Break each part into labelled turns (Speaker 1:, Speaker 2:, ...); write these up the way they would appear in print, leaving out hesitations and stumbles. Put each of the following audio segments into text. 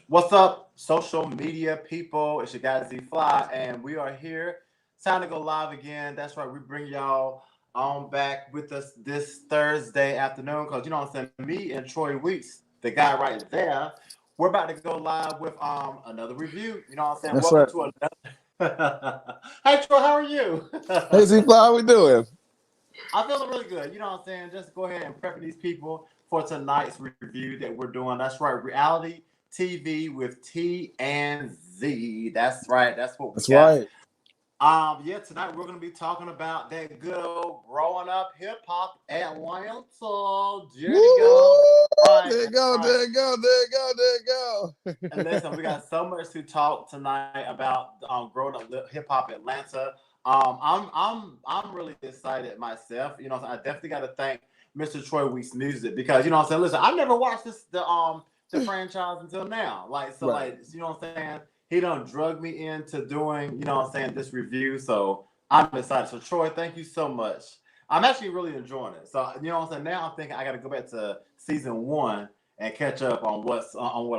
Speaker 1: What's up, social media people? It's your guy Z Fly, and we are here. Time to go live again. That's right. We bring y'all on back with us this Thursday afternoon because you know what I'm saying. Me and Troy Weeks, the guy right there, we're about to go live with another review. You know what I'm saying.
Speaker 2: That's
Speaker 1: Welcome
Speaker 2: right.
Speaker 1: to another. Hey Troy, how are you?
Speaker 2: Hey, Z Fly, how we doing?
Speaker 1: I'm feeling really good. You know what I'm saying? Just go ahead and prep these people for tonight's review that we're doing. That's right, reality TV with TNZ. That's right. That's what we
Speaker 2: That's
Speaker 1: got.
Speaker 2: right.
Speaker 1: Yeah, tonight we're gonna be talking about that good old growing up hip hop Atlanta. There you go.
Speaker 2: Woo!
Speaker 1: Right,
Speaker 2: There you
Speaker 1: that's
Speaker 2: go,
Speaker 1: right.
Speaker 2: there you go, there you go, there you
Speaker 1: And
Speaker 2: go.
Speaker 1: listen, we got so much to talk tonight about growing up hip hop Atlanta. I'm really excited myself. You know, I definitely got to thank Mr. Troy Weeks Music because you know what I'm saying. Listen, I've never watched the franchise until now.
Speaker 2: Right.
Speaker 1: You know what I'm saying. He done drug me into doing you know what I'm saying this review. So I'm excited. So Troy, thank you so much. I'm actually really enjoying it. So you know what I'm saying. Now I'm thinking I got to go back to season one and catch up on what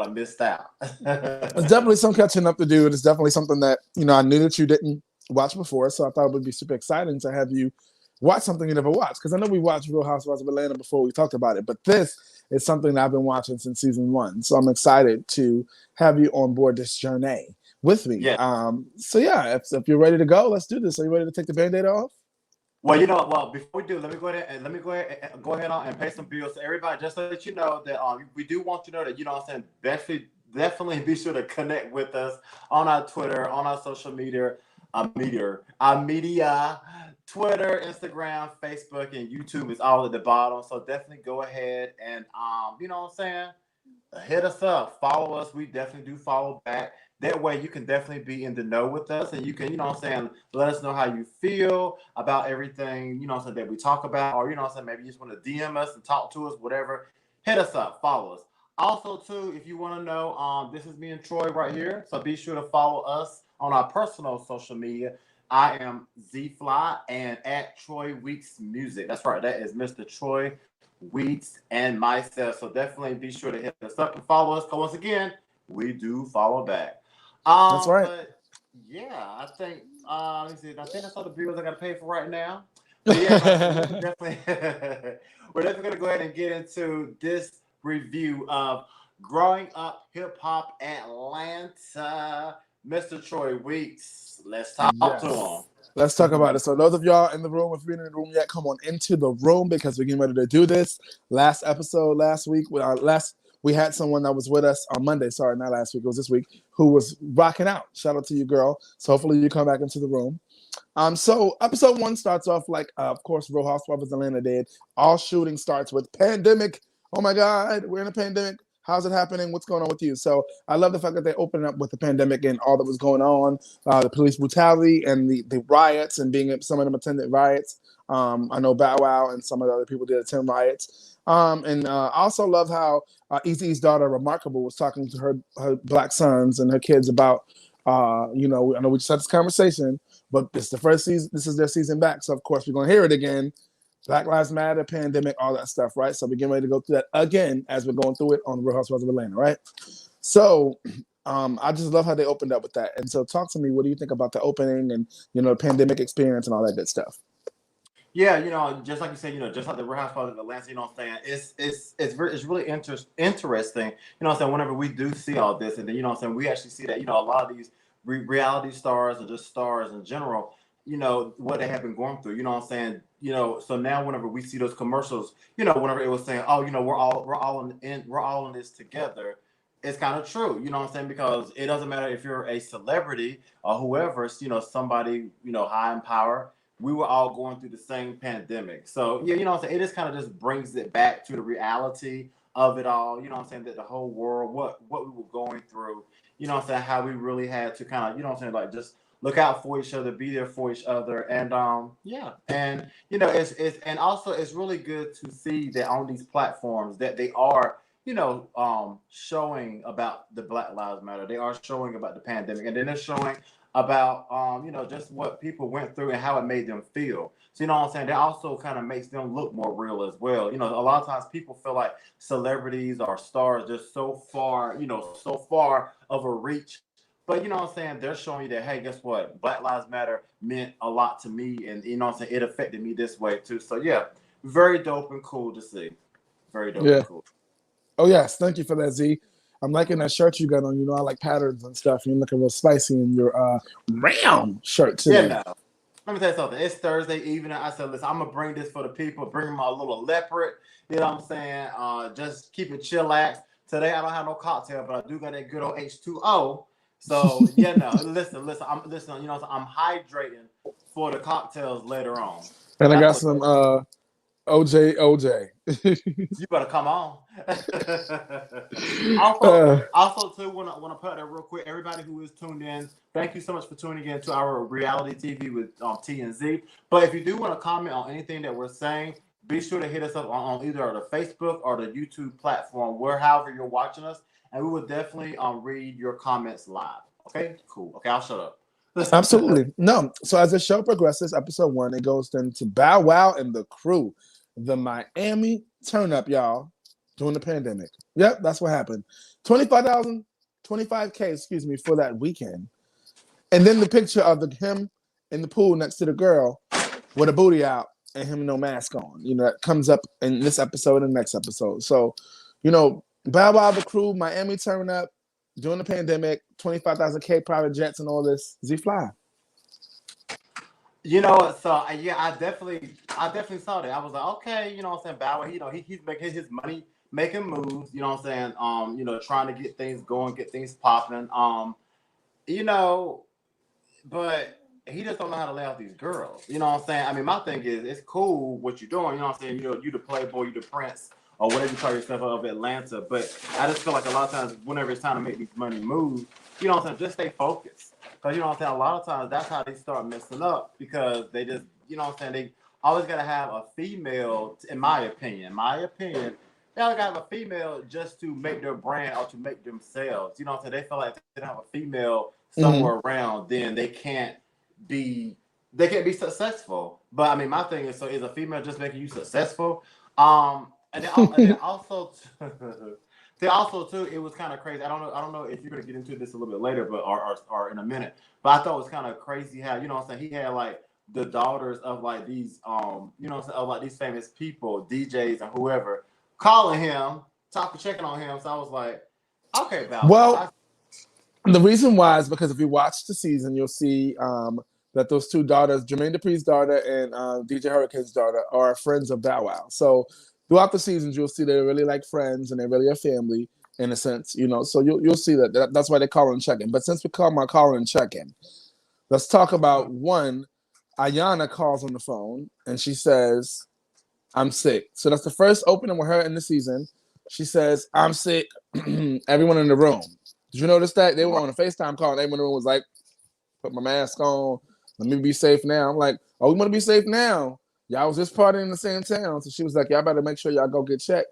Speaker 1: I missed out.
Speaker 2: There's definitely some catching up to do. It's definitely something that, I knew that you didn't watch before, so I thought it would be super exciting to have you watch something you never watched. Because I know we watched Real Housewives of Atlanta before we talked about it, but this is something that I've been watching since season one. So I'm excited to have you on board this journey with me.
Speaker 1: Yeah.
Speaker 2: So yeah, if you're ready to go, let's do this. Are you ready to take the Band-Aid off?
Speaker 1: Well, you know, well, before we do, let me go ahead on and pay some bills. So everybody, just to let you know that we do want you to know that you know what I'm saying. Definitely be sure to connect with us on our Twitter, on our social media, Twitter, Instagram, Facebook, and YouTube is all at the bottom. So definitely go ahead and you know what I'm saying, hit us up, follow us. We definitely do follow back. That way you can definitely be in the know with us and you can, you know what I'm saying, let us know how you feel about everything, you know what I'm saying, that we talk about, or you know what I'm saying, maybe you just want to DM us and talk to us, whatever. Hit us up, follow us. Also, too, if you want to know, this is me and Troy right here. So be sure to follow us on our personal social media. I am ZFly and at Troy Weeks Music. That's right, that is Mr. Troy Weeks and myself. So definitely be sure to hit us up and follow us. Because once again, we do follow back.
Speaker 2: That's right.
Speaker 1: But yeah, I think let me see. I think that's all the bills I got to pay for right now. But yeah, like I said, we're definitely we're definitely gonna go ahead and get into this review of growing up hip hop Atlanta. Mr. Troy Weeks. Let's talk to him.
Speaker 2: Yes. Let's talk about it. So those of y'all in the room, if you're in the room yet, come on into the room because we're getting ready to do this. Last episode, last week, we had someone that was with us on Monday. Sorry, not last week. It was this week. Who was rocking out. Shout out to you, girl. So hopefully you come back into the room. So episode one starts off like, of course, Real Housewives of Atlanta did. All shooting starts with pandemic. Oh my God, we're in a pandemic. How's it happening? What's going on with you? So I love the fact that they opened up with the pandemic and all that was going on, the police brutality and the riots and being some of them attended riots. I know Bow Wow and some of the other people did attend riots. And I also love how Eazy-E's daughter, Remarkable, was talking to her black sons and her kids about, I know we just had this conversation, but it's the first season. This is their season back. So, of course, we're going to hear it again. Black Lives Matter, pandemic, all that stuff, right? So we're getting ready to go through that again as we're going through it on the Real Housewives of Atlanta, right? So I just love how they opened up with that. And so talk to me, what do you think about the opening and, the pandemic experience and all that good stuff?
Speaker 1: Yeah, you know, just like you said, you know, just like the Real Housewives of Atlanta, you know what I'm saying? It's really interesting, you know what I'm saying, whenever we do see all this, and then, you know what I'm saying, we actually see that, you know, a lot of these reality stars or just stars in general, you know, what they have been going through, you know what I'm saying? You know, so now whenever we see those commercials, you know, whenever it was saying, oh, you know, we're all in this together, it's kind of true, you know what I'm saying? Because it doesn't matter if you're a celebrity or whoever, you know, somebody, you know, high in power, we were all going through the same pandemic. So yeah, you know what I'm saying? It just kind of just brings it back to the reality of it all. You know what I'm saying? That the whole world, what we were going through, you know what I'm saying, how we really had to kind of, you know what I'm saying, like just look out for each other, be there for each other. And yeah. And you know, it's and also it's really good to see that on these platforms that they are, you know, showing about the Black Lives Matter. They are showing about the pandemic, and then they're showing about just what people went through and how it made them feel. So you know what I'm saying? That also kind of makes them look more real as well. You know, a lot of times people feel like celebrities or stars just so far, so far of a reach. But you know what I'm saying? They're showing you that, hey, guess what? Black Lives Matter meant a lot to me, and you know what I'm saying? It affected me this way too. So yeah, very dope and cool to see. Very dope and
Speaker 2: Yeah.
Speaker 1: cool.
Speaker 2: Oh yes, thank you for that, Z. I'm liking that shirt you got on. You know, I like patterns and stuff. You're looking real spicy in your round shirt
Speaker 1: Yeah,
Speaker 2: today.
Speaker 1: no. Let me tell you something. It's Thursday evening. I said, listen, I'm gonna bring this for the people. Bring my little leopard. You know what I'm saying? Just keep it chillax. Today I don't have no cocktail, but I do got that good old H2O. So yeah, no. Listen. I'm listen. You know, I'm hydrating for the cocktails later on.
Speaker 2: And I
Speaker 1: That's
Speaker 2: got
Speaker 1: for
Speaker 2: some
Speaker 1: sure.
Speaker 2: OJ.
Speaker 1: You better come on. also,
Speaker 2: uh,
Speaker 1: also too, want to put that real quick. Everybody who is tuned in, thank you so much for tuning in to our reality TV with TNZ. But if you do want to comment on anything that we're saying, be sure to hit us up on either the Facebook or the YouTube platform, where however you're watching us, and we will definitely read your comments live. Okay, cool. Okay, I'll shut up.
Speaker 2: Absolutely. No. So as the show progresses, episode 1, it goes into Bow Wow and the crew. The Miami turn up, y'all, during the pandemic. Yep, that's what happened. 25,000, 25K, excuse me, for that weekend. And then the picture of him in the pool next to the girl with a booty out and him no mask on. You know, that comes up in this episode and the next episode. So, Bow Wow, the crew, Miami turn up during the pandemic, 25,000K private jets and all this. Z Fly.
Speaker 1: You know what? So yeah, I definitely saw that. I was like, okay, you know what I'm saying? Bauer, he's making his money, making moves. You know what I'm saying? Trying to get things going, get things popping. You know, but he just don't know how to lay out these girls. You know what I'm saying? I mean, my thing is, it's cool what you're doing. You know what I'm saying? You the playboy, you the prince, or whatever you call yourself of Atlanta. But I just feel like a lot of times, whenever it's time to make these money moves, you know what I'm saying? Just stay focused. Because you know what I'm saying? A lot of times, that's how they start messing up because they just, you know what I'm saying? They always got to have a female, in my opinion. They always got to have a female just to make their brand or to make themselves. You know what I'm saying? They feel like if they don't have a female
Speaker 2: Mm-hmm.
Speaker 1: somewhere around, then be they can't be successful. But I mean, my thing is, so is a female just making you successful? And then also, then also too, it was kind of crazy. I don't know if you're gonna get into this a little bit later, but or in a minute. But I thought it was kind of crazy how you know what I'm saying he had like the daughters of like these you know what I'm saying, of like these famous people, DJs and whoever, calling him, talking, checking on him. So I was like, okay, Bow Wow.
Speaker 2: Well, the reason why is because if you watch the season, you'll see that those two daughters, Jermaine Dupri's daughter and DJ Hurricane's daughter, are friends of Bow Wow. So throughout the seasons, you'll see they're really like friends and they're really a family in a sense, So you'll see that's why they call and check in. But since we call my call and check in, let's talk about one. Ayana calls on the phone and she says, "I'm sick." So that's the first opening with her in the season. She says, "I'm sick." Everyone in the room. Did you notice that they were on a FaceTime call and everyone in the room was like, "Put my mask on. Let me be safe now." I'm like, "Oh, we want to be safe now. Y'all was just partying in the same town." So she was like, "Y'all better make sure y'all go get checked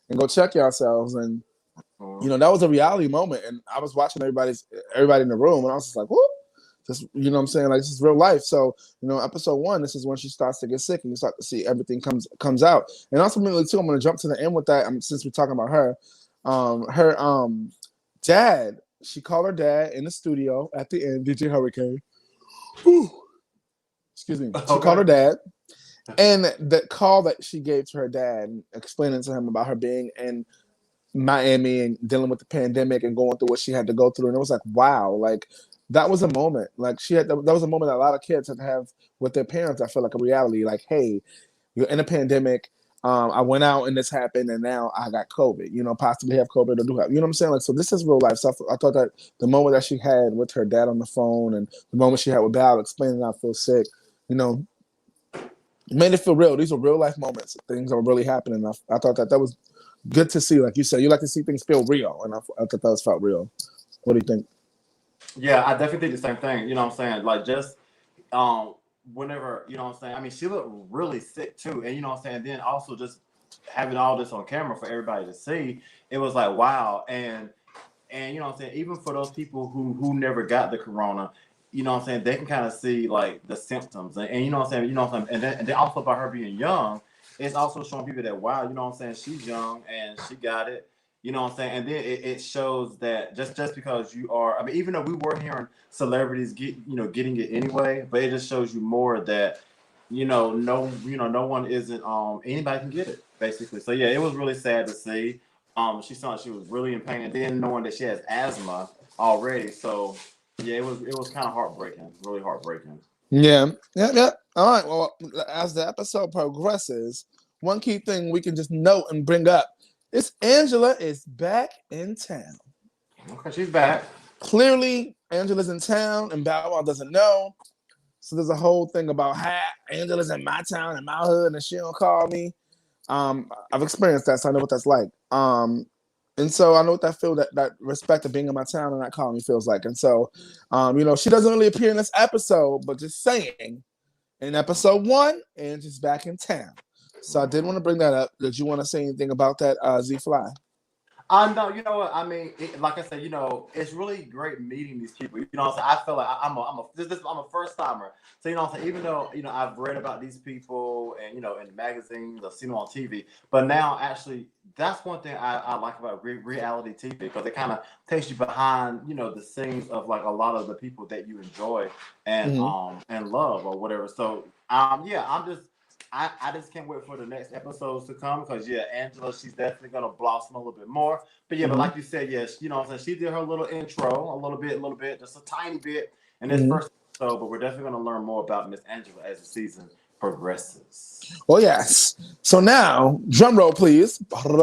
Speaker 2: and go check yourselves." And that was a reality moment. And I was watching everybody in the room, and I was just like, "Whoop." Just, what I'm saying? Like, this is real life. So, episode 1, this is when she starts to get sick and you start to see everything comes out. And ultimately, too, I'm going to jump to the end with that. Since we're talking about her, her dad, she called her dad in the studio at the end, DJ Hurricane. Whew. Excuse me. She called her
Speaker 1: Okay.
Speaker 2: dad. And the call that she gave to her dad, explaining to him about her being in Miami and dealing with the pandemic and going through what she had to go through. And it was like, wow, like that was a moment. Like that was a moment that a lot of kids had to have with their parents. I feel like a reality, like, hey, you're in a pandemic. I went out and this happened and now I got COVID, possibly have COVID or do have, what I'm saying? Like, so this is real life stuff. I thought that the moment that she had with her dad on the phone and the moment she had with Val explaining I feel sick, made it feel real. These were real life moments. Things that were really happening. I thought that was good to see. Like you said, you like to see things feel real. And I thought that was felt real. What do you think?
Speaker 1: Yeah, I definitely think the same thing. You know what I'm saying? Like just um whenever, you know what I'm saying? I mean, she looked really sick too. And you know what I'm saying? Then also just having all this on camera for everybody to see, it was like wow. And you know what I'm saying, even for those people who never got the corona, you know what I'm saying, they can kind of see like the symptoms, and you know what I'm saying, and then also by her being young, it's also showing people that wow, you know what I'm saying, she's young and she got it, you know what I'm saying, and then it shows that just because you are, I mean, even though we were hearing celebrities getting it anyway, but it just shows you more that no one isn't anybody can get it basically. So yeah, it was really sad to see. She saw she was really in pain, and then knowing that she has asthma already. So yeah, it was kind of heartbreaking, really heartbreaking.
Speaker 2: Yeah, yeah, yeah. All right. Well, as the episode progresses, one key thing we can just note and bring up is Angela is back in town.
Speaker 1: Okay, she's back.
Speaker 2: Clearly, Angela's in town, and Bow Wow doesn't know. So there's a whole thing about how Angela's in my town, in my hood, and she don't call me. I've experienced that, so I know what that's like. And so I know what that respect of being in my town and not calling me feels like. And so, she doesn't really appear in this episode, but just saying, in episode 1, Angela's back in town. So I did want to bring that up. Did you want to say anything about that, Z Fly?
Speaker 1: No, you know what? I mean, like I said, it's really great meeting these people. You know what I'm saying? I feel like I'm a first timer. So, you know what I'm saying? Even though, I've read about these people and, in magazines, I've seen them on TV, but now actually, that's one thing I like about reality TV because it kind of takes you behind, the scenes of like a lot of the people that you enjoy and love or whatever. So, yeah, I just can't wait for the next episodes to come because yeah, Angela, she's definitely gonna blossom a little bit more. But yeah, but like you said, yes, you know what I'm saying, she did her little intro, a little bit, just a tiny bit in this first episode, but we're definitely gonna learn more about Miss Angela as the season progresses.
Speaker 2: Oh, yes. So now, drum roll, please. Boom.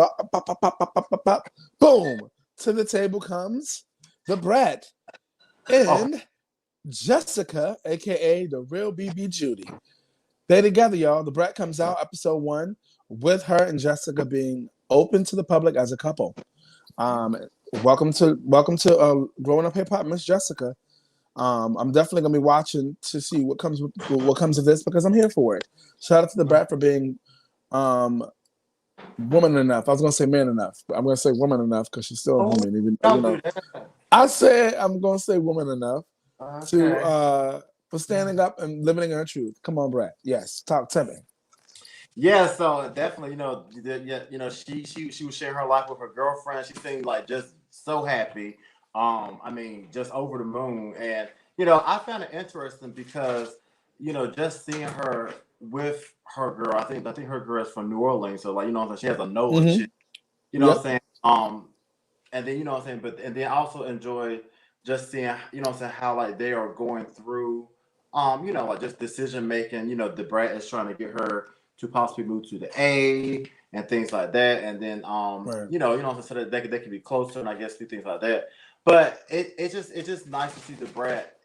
Speaker 2: To the table comes the Brat and Jessica, aka the real BB Judy. They together, y'all. The Brat comes out episode 1 with her and Jessica being open to the public as a couple. Welcome to Growing Up Hip Hop, Miss Jessica. I'm definitely gonna be watching to see what comes of this because I'm here for it. Shout out to the Brat for being woman enough. I was gonna say man enough, but I'm gonna say woman enough because she's still a woman. Even though, I said I'm gonna say woman enough to for standing up and living in her truth. Come on, Brat. Yes, talk to me.
Speaker 1: Yeah, so definitely, she was sharing her life with her girlfriend. She seemed like just so happy. I mean, just over the moon. And I found it interesting because just seeing her with her girl. I think her girl is from New Orleans, so like she has a nose. What I'm saying. And then what I'm saying, and then I also enjoy just seeing what I'm saying how like they are going through like just decision making. The Brat is trying to get her to possibly move to the A and things like that, and then so that they could be closer and I guess do things like that. But it's just nice to see the Brat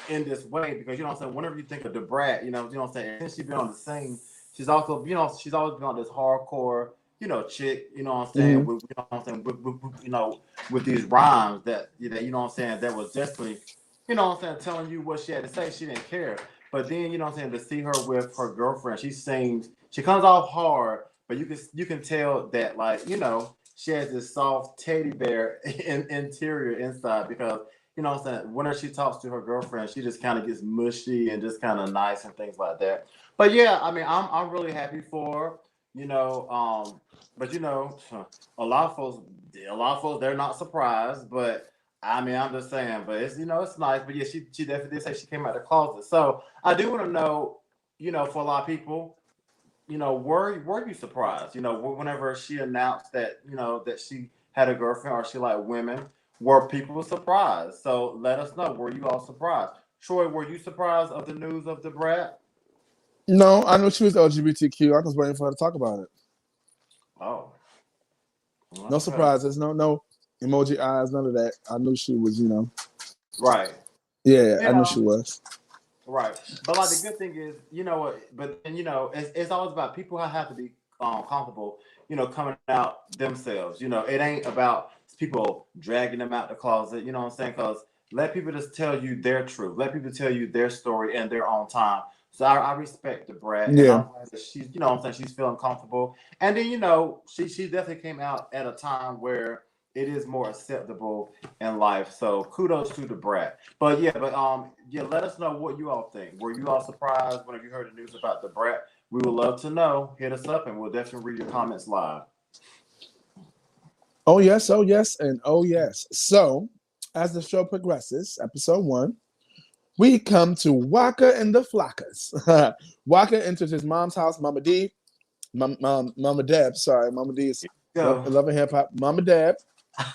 Speaker 1: in this way because what I'm saying, whenever you think of the Brat, what I'm saying, since she's been on the scene, she's also she's always been on this hardcore chick, what I'm saying, with what I'm saying, with these rhymes that what I'm saying, that was definitely, what I'm saying, telling you what she had to say. She didn't care. But then what I'm saying, to see her with her girlfriend, she comes off hard, but you can tell that like, she has this soft teddy bear interior inside because what I'm saying, whenever she talks to her girlfriend, she just kind of gets mushy and just kind of nice and things like that. But yeah, I mean, I'm really happy for her, but a lot of folks, they're not surprised. But I mean, I'm just saying, but it's it's nice. But yeah, she definitely did say she came out of the closet. So I do want to know, for a lot of people, were you surprised? Whenever she announced that that she had a girlfriend or she liked women, were people surprised? So let us know. Were you all surprised? Troy, were you surprised of the news of the Brat?
Speaker 2: No, I knew she was LGBTQ. I was waiting for her to talk about it.
Speaker 1: Oh,
Speaker 2: No
Speaker 1: okay.
Speaker 2: surprises. No emoji eyes. None of that. I knew she was.
Speaker 1: Right.
Speaker 2: Yeah,
Speaker 1: You
Speaker 2: I knew
Speaker 1: know,
Speaker 2: she was.
Speaker 1: right. But like the good thing is, what? But then it's always about people have to be comfortable, coming out themselves. It ain't about people dragging them out the closet. You know what I'm saying? Because let people just tell you their truth. Let people tell you their story in their own time. So I respect the Brat, and
Speaker 2: Yeah.
Speaker 1: I'm glad that she's, what I'm saying, she's feeling comfortable. And then she definitely came out at a time where it is more acceptable in life. So kudos to the Brat. But yeah, let us know what you all think. Were you all surprised whenever you heard the news about the Brat? We would love to know. Hit us up and we'll definitely read your comments live.
Speaker 2: Oh yes, oh yes, and oh yes. So, as the show progresses, episode 1, we come to Waka and the Flockas. Waka enters his mom's house, Mama D, Mama Deb. Sorry, Mama D is
Speaker 1: Go.
Speaker 2: loving hip hop. Mama Deb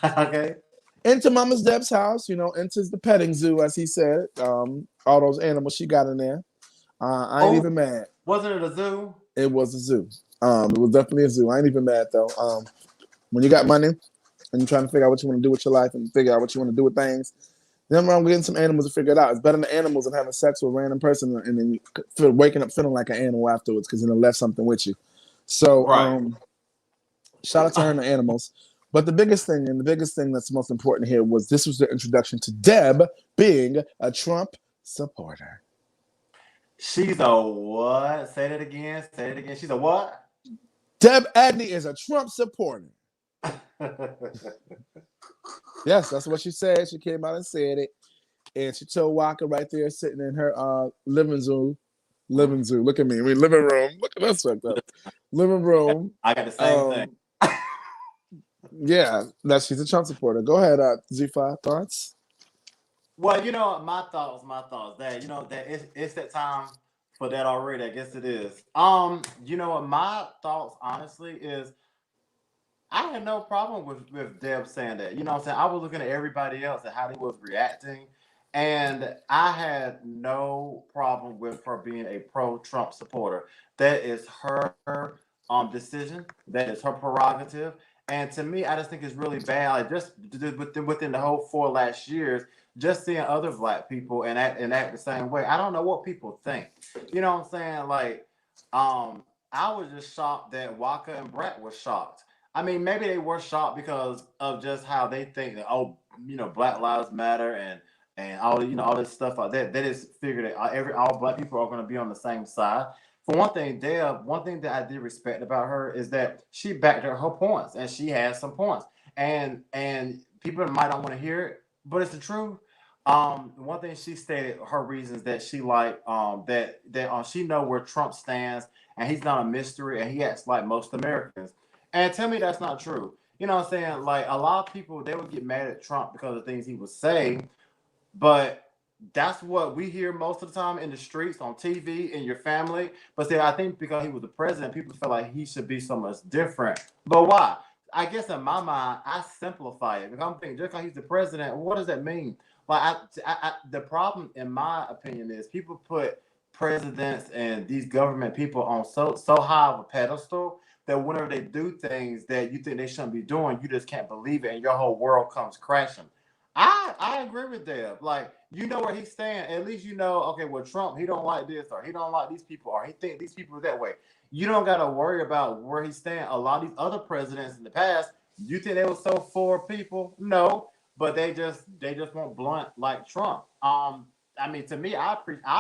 Speaker 1: Okay.
Speaker 2: into Mama's Deb's house. Enters the petting zoo, as he said. All those animals she got in there. I ain't
Speaker 1: Oh,
Speaker 2: even mad.
Speaker 1: wasn't it a zoo?
Speaker 2: It was a zoo. It was definitely a zoo. I ain't even mad though. When you got money and you're trying to figure out what you want to do with your life and figure out what you want to do with things, then wrong with getting some animals to figure it out. It's better than animals than having sex with a random person and then waking up feeling like an animal afterwards because then it left something with you. So,
Speaker 1: Right.
Speaker 2: shout out to her and the animals. But the biggest thing that's most important here was this was the introduction to Deb being a Trump supporter.
Speaker 1: She's a what? Say that again. Say it again. She's a what?
Speaker 2: Deb Adney is a Trump supporter. Yes, that's what she said. She came out and said it. And she told Walker right there sitting in her living room. Look at me. Living room. Look at us up. Living room.
Speaker 1: I got the same thing.
Speaker 2: Yeah, that she's a Trump supporter. Go ahead, Z5 thoughts.
Speaker 1: Well, my thoughts. That that it's that time for that already. I guess it is. What my thoughts honestly is. I had no problem with Deb saying that. You know what I'm saying? I was looking at everybody else and how they was reacting. And I had no problem with her being a pro-Trump supporter. That is her decision. That is her prerogative. And to me, I just think it's really bad. Like just within the whole 4 last years, just seeing other black people and act the same way. I don't know what people think. You know what I'm saying? Like, I was just shocked that Waka and Brat were shocked. I mean, maybe they were shocked because of just how they think that Black Lives Matter and all this stuff like that. They just figured that all black people are going to be on the same side. For one thing, Deb, one thing that I did respect about her is that she backed her points and she has some points. And people might not want to hear it, but it's the truth. One thing she stated her reasons that she that she know where Trump stands and he's not a mystery and he acts like most Americans. And tell me that's not true. You know what I'm saying? Like a lot of people, they would get mad at Trump because of things he would say, but that's what we hear most of the time in the streets, on TV, in your family. But see, I think because he was the president, people feel like he should be so much different. But why? I guess in my mind, I simplify it because I'm thinking just because he's the president, what does that mean? Like, the problem, in my opinion, is people put presidents and these government people on so high of a pedestal that whenever they do things that you think they shouldn't be doing, you just can't believe it, and your whole world comes crashing. I agree with Deb. Like, you know where he's staying. At least you know, okay, well, Trump, he don't like this, or he don't like these people, or he think these people are that way. You don't got to worry about where he's staying. A lot of these other presidents in the past, you think they were so for people? No, but they just want blunt like Trump. I mean, to me, I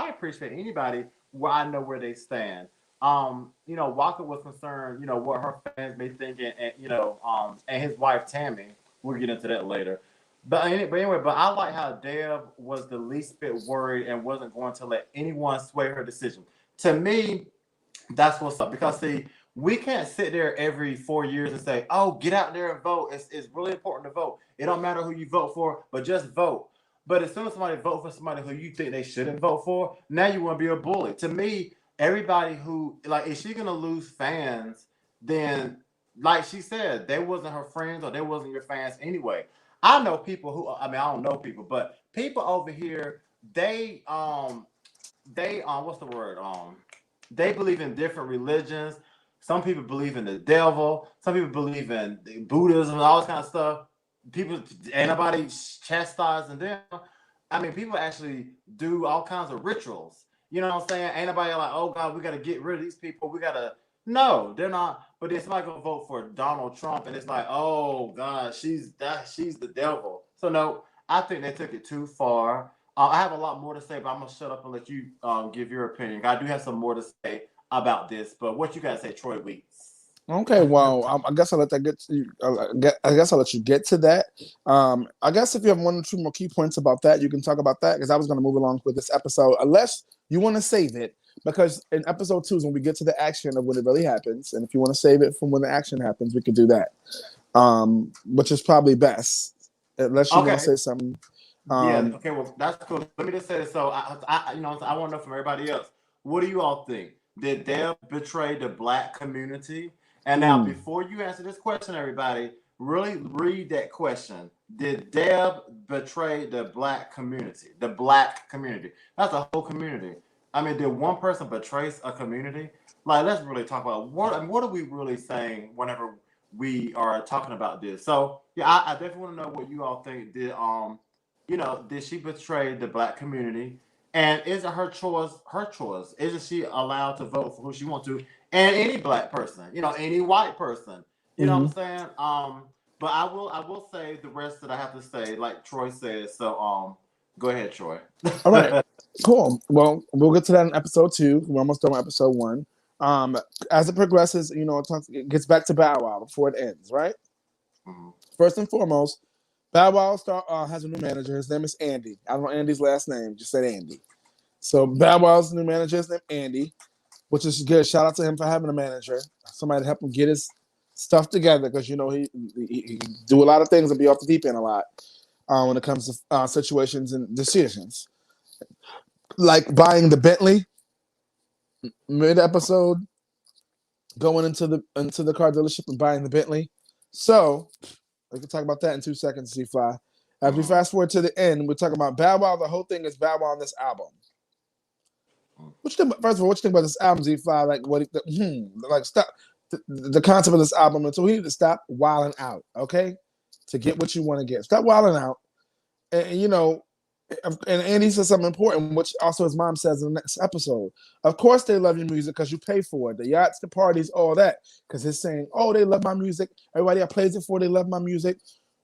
Speaker 1: appreciate anybody where I know where they stand. Walker was concerned, what her fans may think, and his wife Tammy. We'll get into that later. But I like how Deb was the least bit worried and wasn't going to let anyone sway her decision. To me, that's what's up. Because see, we can't sit there every 4 years and say, "Oh, get out there and vote." It's really important to vote. It don't matter who you vote for, but just vote. But as soon as somebody vote for somebody who you think they shouldn't vote for, now you want to be a bully. To me, everybody who like, if she's gonna lose fans, then like she said, they wasn't her friends or they wasn't your fans anyway. I know people who I mean I don't know people, but people over here they what's the word they believe in different religions. Some people believe in the devil. Some people believe in Buddhism and all this kind of stuff. People ain't nobody chastising them. I mean, people actually do all kinds of rituals. You know what I'm saying? Ain't nobody like, oh God, we got to get rid of these people. We got to. No, they're not. But then somebody gonna vote for Donald Trump, and it's like, oh God, she's the devil. So no, I think they took it too far. I have a lot more to say, but I'm gonna shut up and let you give your opinion. I do have some more to say about this, but what you guys say, Troy Weeks?
Speaker 2: Okay, well, I guess I'll let that get to you. I guess I'll let you get to that. I guess if you have one or two more key points about that, you can talk about that because I was going to move along with this episode, unless you want to save it. Because in episode 2 is when we get to the action of when it really happens, and if you want to save it from when the action happens, we could do that. Which is probably best, unless you want to
Speaker 1: Okay.
Speaker 2: say something.
Speaker 1: Yeah.
Speaker 2: Um,
Speaker 1: Okay. Well, that's cool. Let me just say this. So, I want to know from everybody else. What do you all think? Did Deb betray the black community? And now,
Speaker 2: mm,
Speaker 1: before you answer this question, everybody, really read that question. Did Deb betray the black community? The black community. That's a whole community. I mean, did one person betray a community? Like, let's really talk about what are we really saying whenever we are talking about this. So, yeah, I definitely want to know what you all think. Did she betray the black community? And is it her choice? Her choice? Isn't she allowed to vote for who she wants to? And any black person, any white person. You know what
Speaker 2: mhm.
Speaker 1: I'm saying? But I will say the rest that I have to say, like Troy says. So go ahead, Troy.
Speaker 2: All right, cool. Well, we'll get to that in episode 2. We're almost done with episode 1. As it progresses, it gets back to Bow Wow before it ends, right?
Speaker 1: Mhm.
Speaker 2: First and foremost, Bow Wow has a new manager. His name is Andy. I don't know Andy's last name. Just said Andy. So Bow Wow's new manager is named Andy, which is good. Shout out to him for having a manager, somebody to help him get his stuff together because he do a lot of things and be off the deep end a lot when it comes to situations and decisions, like buying the Bentley mid episode, going into the car dealership and buying the Bentley. So we can talk about that in 2 seconds, C-Fly. As we
Speaker 1: Mhm.
Speaker 2: fast forward to the end, we're talking about Bow Wow. The whole thing is Bow Wow on this album. What you think? First of all, what you think about this album, Z-Fly? Like like stop the concept of this album. And so we need to stop wilding out, okay? To get what you want to get. Stop wilding out. And Andy says something important, which also his mom says in the next episode. Of course they love your music because you pay for it. The yachts, the parties, all that. Because he's saying, oh, they love my music. Everybody I plays it for, they love my music.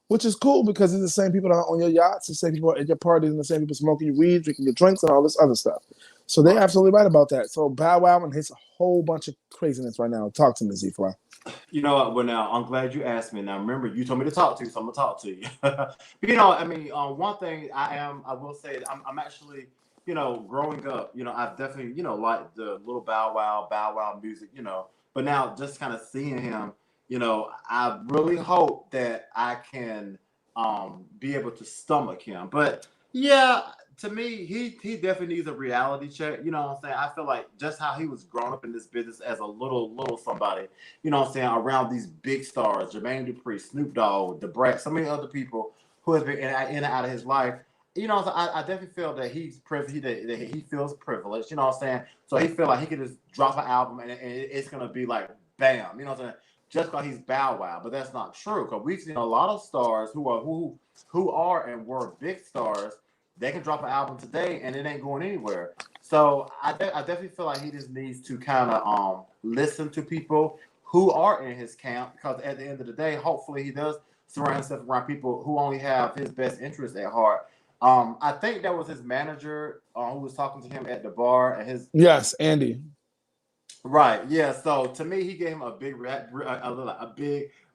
Speaker 2: Which is cool because it's the same people that are on your yachts, the same people at your parties, and the same people smoking your weed, drinking your drinks, and all this other stuff. So they're
Speaker 1: Right.
Speaker 2: absolutely right about that. So Bow Wow and his whole bunch of craziness right now. Talk to me, Z-Fly.
Speaker 1: You know what? Well, now I'm glad you asked me. Now remember, you told me to talk to you, so I'm gonna talk to you. But, I mean, one thing I will say, I'm actually, growing up, I've definitely, liked the little Bow Wow music, But now, just kind of seeing him, I really hope that I can be able to stomach him. But yeah, to me, he definitely needs a reality check. You know what I'm saying? I feel like just how he was growing up in this business as a little somebody, around these big stars, Jermaine Dupri, Snoop Dogg, the Brat, so many other people who has been in and out of his life. So I definitely feel that he's privileged, that he feels privileged, you know what I'm saying? So he feel like he could just drop an album and it's gonna be like bam, you know what I'm saying? Just because he's Bow Wow, but that's not true. Because we've seen a lot of stars who are and were big stars. They can drop an album today and it ain't going anywhere. So I definitely feel like he just needs to kind of listen to people who are in his camp, because at the end of the day, hopefully he does surround himself around people who only have his best interest at heart. I think that was his manager who was talking to him at the bar, and his
Speaker 2: Yes, Andy.
Speaker 1: right, yeah. So to me, he gave him a big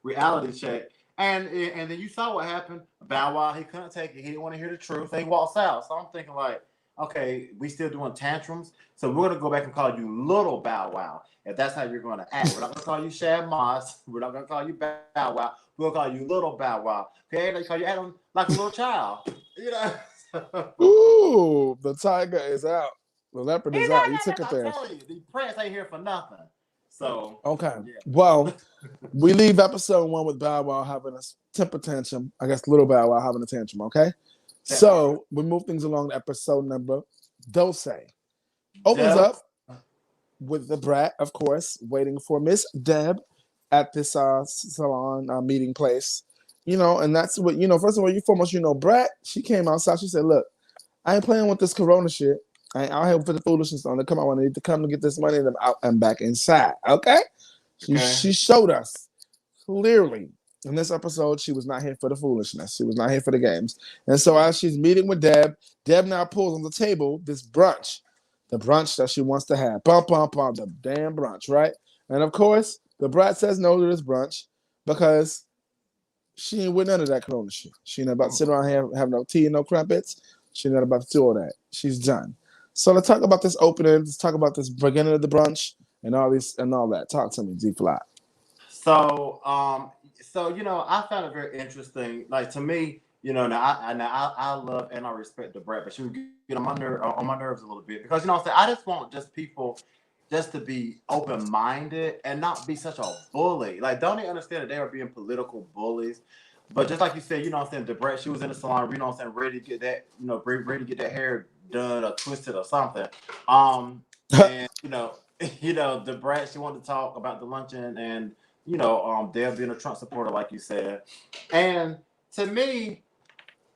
Speaker 1: reality check, and then you saw what happened. Bow Wow, he couldn't take it. He didn't want to hear the truth. So he walks out. So I'm thinking like, okay, we still doing tantrums. So we're gonna go back and call you Little Bow Wow if that's how you're gonna act. We're not gonna call you Shad Moss. We're not gonna call you Bow Wow. We're gonna call you Little Bow Wow. Okay, they call you Adam like a little child. You know.
Speaker 2: Ooh, the tiger is out. The leopard is out. You took it
Speaker 1: I'm
Speaker 2: there.
Speaker 1: telling you, the press ain't here for nothing. So
Speaker 2: Okay.
Speaker 1: yeah.
Speaker 2: Well, we leave episode 1 with Bow Wow having a temper tantrum. I guess little Bow Wow having a tantrum. Okay.
Speaker 1: That part.
Speaker 2: So we move things along to episode number Dose. Opens
Speaker 1: Deb.
Speaker 2: up with the Brat, of course, waiting for Miss Deb at this salon meeting place. And that's what, first of all, you foremost, Brat, she came outside. She said, look, I ain't playing with this Corona shit. I ain't out here for the foolishness on to come out. I need to come to get this money and I'm out and back inside. Okay?
Speaker 1: Okay.
Speaker 2: She showed us clearly in this episode she was not here for the foolishness. She was not here for the games. And so as she's meeting with Deb now pulls on the table this brunch, the brunch that she wants to have. Bum, bum, bum, the damn brunch, right? And of course, The Brat says no to this brunch because she ain't with none of that Corona shit. She ain't about to sit around here have no tea and no crumpets. She not about to do all that. She's done. So let's talk about this opening. Let's talk about this beginning of the brunch and all this and all that. Talk to me, Z Fly.
Speaker 1: So, I found it very interesting. Like to me, I love and I respect the Brat, but she would get on my nerves a little bit because I'm saying I just want just people just to be open minded and not be such a bully. Like, don't they understand that they are being political bullies? But just like you said, I'm saying the Brat, she was in the salon, I'm saying ready to get that, ready to get that hair done or twisted or something. And the Brat, she wanted to talk about the luncheon and Deb being a Trump supporter, like you said. And to me,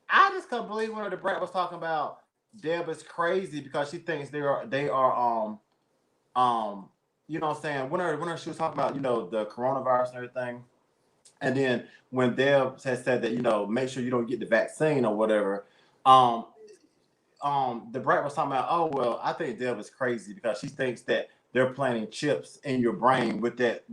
Speaker 1: I just couldn't believe when the Brat was talking about Deb is crazy because she thinks they are when she was talking about the coronavirus and everything. And then when Deb had said that make sure you don't get the vaccine or whatever, um the Brat was talking about, oh well, I think Deb is crazy because she thinks that they're planting chips in your brain with that